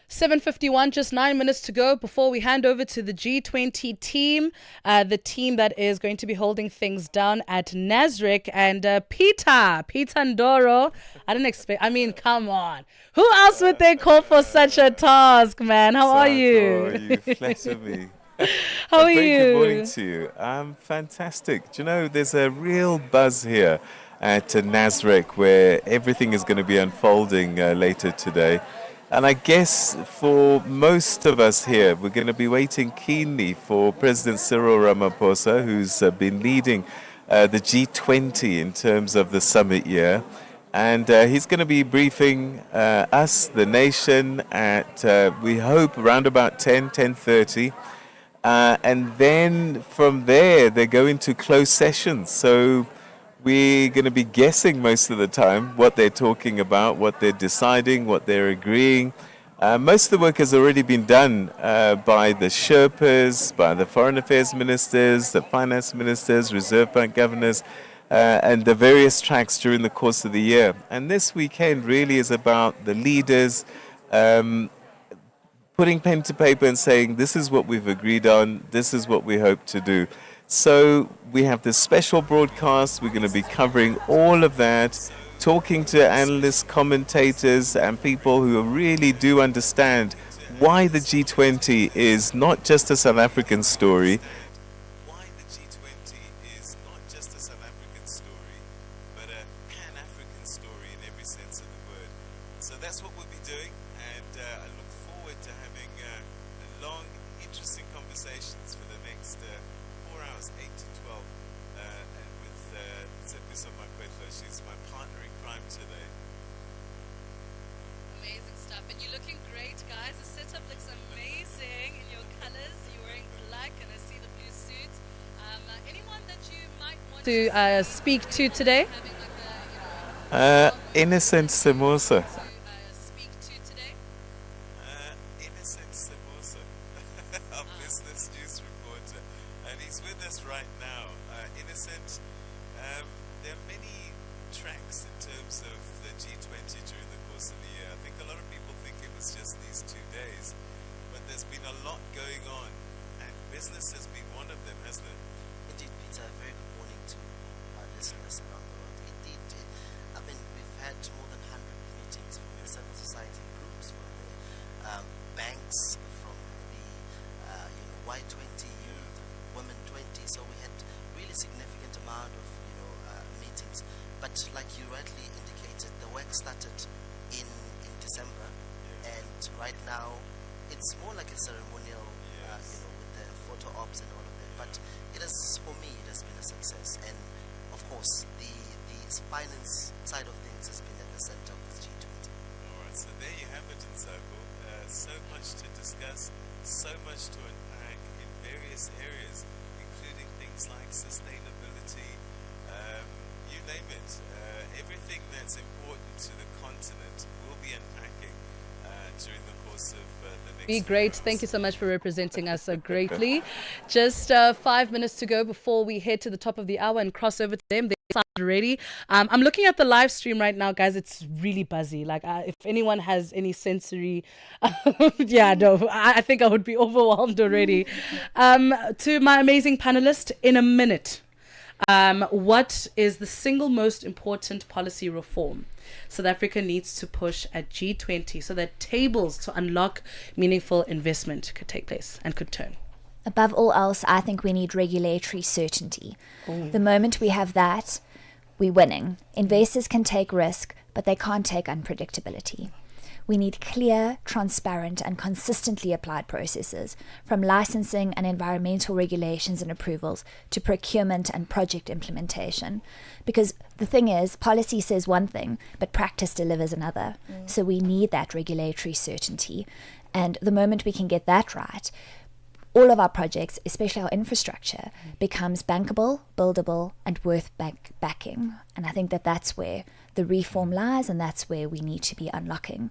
7:51, just 9 minutes to go before we hand over to the G20 team, the team that is going to be holding things down at Nasrec. And Peter Ndoro, I didn't expect, I mean, come on. Who else would they call for such a task, man? How are you?
You flatter me.
How are you?
Good morning to you. I'm fantastic. Do you know, there's a real buzz here at Nasrec where everything is going to be unfolding later today. And I guess for most of us here, we're going to be waiting keenly for President Cyril Ramaphosa, who's been leading the G20 in terms of the summit year. And he's going to be briefing us, the nation, at, we hope, around about 10:30. And then from there, they go into closed sessions. So we're going to be guessing most of the time what they're talking about, what they're deciding, what they're agreeing. Most of the work has already been done by the Sherpas, by the foreign affairs ministers, the finance ministers, Reserve Bank governors, and the various tracks during the course of the year. And this weekend really is about the leaders putting pen to paper and saying, this is what we've agreed on, this is what we hope to do. So we have this special broadcast. We're going to be covering all of that, talking to analysts, commentators, and people who really do understand why the G20 is not just a South African story. Why the G20 is not just a South African story, but a pan-African story in every sense of the word. So that's what we'll be doing, and I look forward to having long, interesting conversations for the next 4 hours, 8 to 12, and with Tsepiso Makwetlo. She's my partner in crime today.
Amazing stuff. And you're looking great, guys. The setup looks amazing in your colors. You're wearing black, and I see the blue suit. Anyone that you might want to speak to today?
Innocent Semosa.
Innocent
Semosa, our business news reporter, and he's with us right now. Innocent, there are many tracks in terms of the G20 during the course of the year. I think a lot of people think it was just these 2 days, but there's been a lot going on, and business has been one of them, hasn't it?
Indeed, Peter. Very good morning to our listeners around the world. Indeed, I mean, we've had more than 100 meetings from the civil society groups, from the banks, from the Y20 youth, Women 20. So we had really significant amount of meetings. But like you rightly indicated, the work started in December, and right now it's more like a ceremonial, with the photo ops and all of that. But it has, for me, it has been a success. And of course, the finance side of things has been at the center of this G20.
All right, so there you have it, Nsako. So much to discuss, so much to unpack in various areas, including things like sustainability, you name it. Everything that's important to the continent will be unpacking during the course of the next
Be great. Thank you so much for representing us so greatly. Just 5 minutes to go before we head to the top of the hour and cross over to them. They're excited already. I'm looking at the live stream right now, guys. It's really buzzy. Like, if anyone has any sensory, I think I would be overwhelmed already. To my amazing panelists, in a minute, what is the single most important policy reform South Africa needs to push at G20 so that tables to unlock meaningful investment could take place and could turn?
Above all else, I think we need regulatory certainty. The moment we have that, we're winning. Investors can take risk, but they can't take unpredictability. We need clear, transparent, and consistently applied processes, from licensing and environmental regulations and approvals to procurement and project implementation. Because the thing is, policy says one thing, but practice delivers another. So we need that regulatory certainty. And the moment we can get that right, all of our projects, especially our infrastructure, becomes bankable, buildable, and worth backing. And I think that that's where the reform lies, and that's where we need to be unlocking.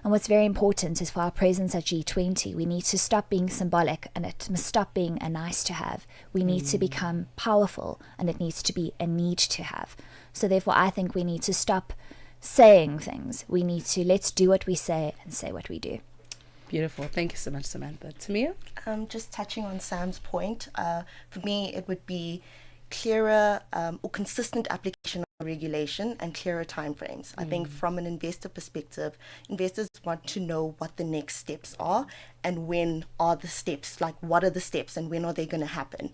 And what's very important is for our presence at G20, we need to stop being symbolic, and it must stop being a nice to have. We need to become powerful, and it needs to be a need to have. So therefore, I think we need to stop saying things. We need to, let's do what we say and say what we do.
Beautiful. Thank you so much, Samantha. Tamia?
Just touching on Sam's point, for me, it would be clearer or consistent application of regulation and clearer timeframes. I think from an investor perspective, investors want to know what the next steps are and when are the steps, like what are the steps and when are they going to happen.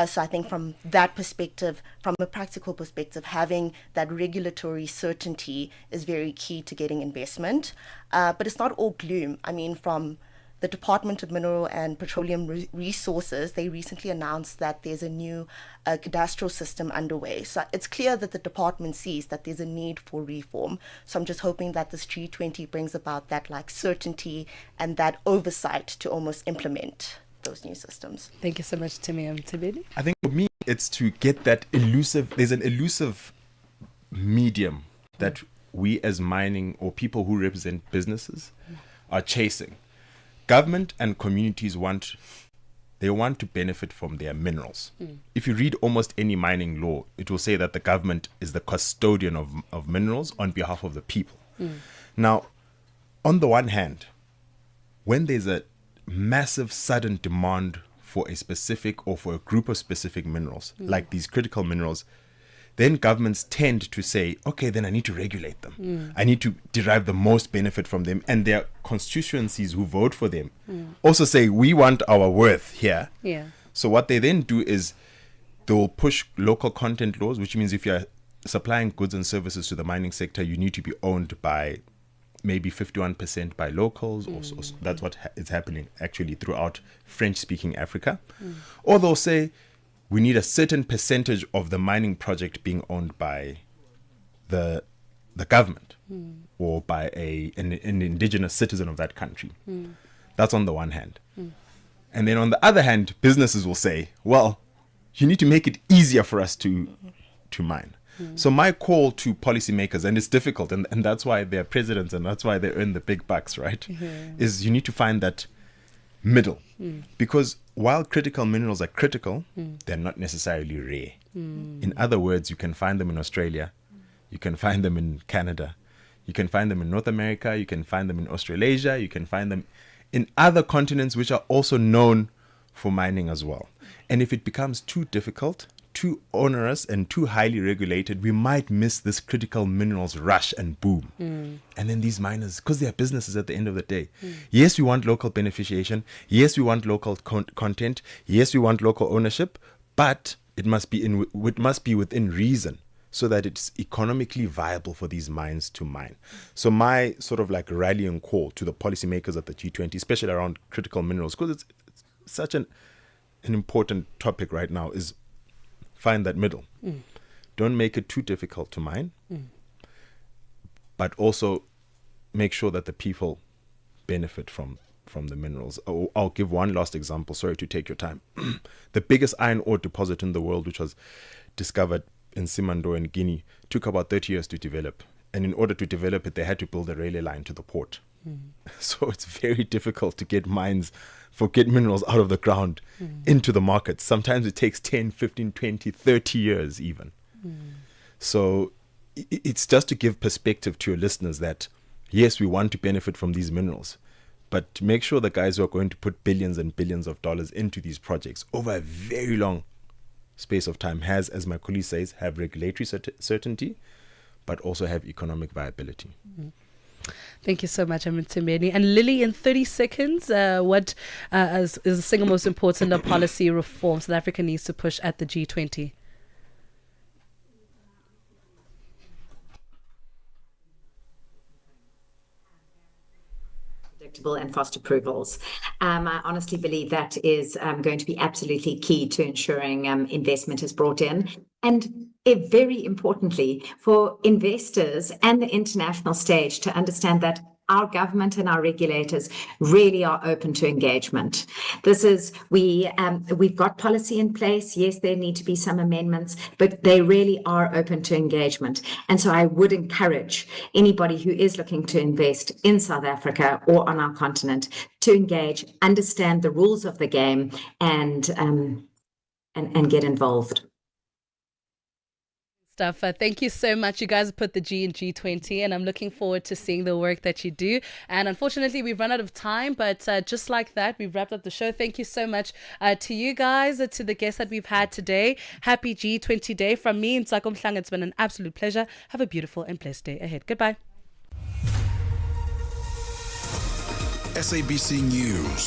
So I think from that perspective, from a practical perspective, having that regulatory certainty is very key to getting investment. But it's not all gloom. I mean, from the Department of Mineral and Petroleum Resources, they recently announced that there's a new cadastral system underway. So it's clear that the department sees that there's a need for reform. So I'm just hoping that this G20 brings about that like certainty and that oversight to almost implement those new systems.
Thank you so much, Timmy and Tibidi.
I think for me, it's to get that there's an elusive medium that we as mining or people who represent businesses are chasing. Government and communities want to benefit from their minerals. If you read almost any mining law, it will say that the government is the custodian of minerals on behalf of the people. Now, on the one hand, when there's a massive sudden demand for a specific or for a group of specific minerals, like these critical minerals, then governments tend to say, okay, then I need to regulate them. I need to derive the most benefit from them. And their constituencies who vote for them also say, we want our worth here.
Yeah.
So what they then do is they will push local content laws, which means if you're supplying goods and services to the mining sector, you need to be owned by maybe 51% by locals. Or so that's what is happening actually throughout French-speaking Africa. Or they'll say, we need a certain percentage of the mining project being owned by the government or by an indigenous citizen of that country. That's on the one hand. And then on the other hand, businesses will say, well, you need to make it easier for us to mine. So my call to policymakers, and it's difficult, and that's why they're presidents and that's why they earn the big bucks, right? Is you need to find that middle. Because while critical minerals are critical, they're not necessarily rare. In other words, you can find them in Australia, you can find them in Canada, you can find them in North America, you can find them in Australasia, you can find them in other continents which are also known for mining as well. And if it becomes too difficult, too onerous, and too highly regulated, we might miss this critical minerals rush and boom. And then these miners, because they are businesses at the end of the day. Yes, we want local beneficiation. Yes, we want local content. Yes, we want local ownership, but it must be within reason so that it's economically viable for these mines to mine. So my sort of like rallying call to the policymakers at the G20, especially around critical minerals, because it's such an important topic right now, is find that middle. Don't make it too difficult to mine, but also make sure that the people benefit from the minerals. I'll give one last example. Sorry to take your time. The biggest iron ore deposit in the world, which was discovered in Simandou in Guinea, took about 30 years to develop. And in order to develop it, they had to build a railway line to the port. So it's very difficult to get minerals out of the ground into the market. Sometimes it takes 10, 15, 20, 30 years even. So it's just to give perspective to your listeners that, yes, we want to benefit from these minerals, but to make sure the guys who are going to put billions and billions of dollars into these projects over a very long space of time has, as my colleague says, have regulatory certainty, but also have economic viability.
Thank you so much, Timeni. And Lily, in 30 seconds, what is the single most important policy reform South Africa needs to push at the G20?
Predictable and fast approvals. I honestly believe that is going to be absolutely key to ensuring investment is brought in. And very importantly, for investors and the international stage to understand that our government and our regulators really are open to engagement. We've got policy in place. Yes, there need to be some amendments, but they really are open to engagement. And so I would encourage anybody who is looking to invest in South Africa or on our continent to engage, understand the rules of the game, and get involved.
Stuff. Thank you so much. You guys put the G in G20, and I'm looking forward to seeing the work that you do. And unfortunately, we've run out of time, but just like that, we've wrapped up the show. Thank you so much to you guys, to the guests that we've had today. Happy G20 Day from me, Nsako Mhlanga. It's been an absolute pleasure. Have a beautiful and blessed day ahead. Goodbye.
SABC News.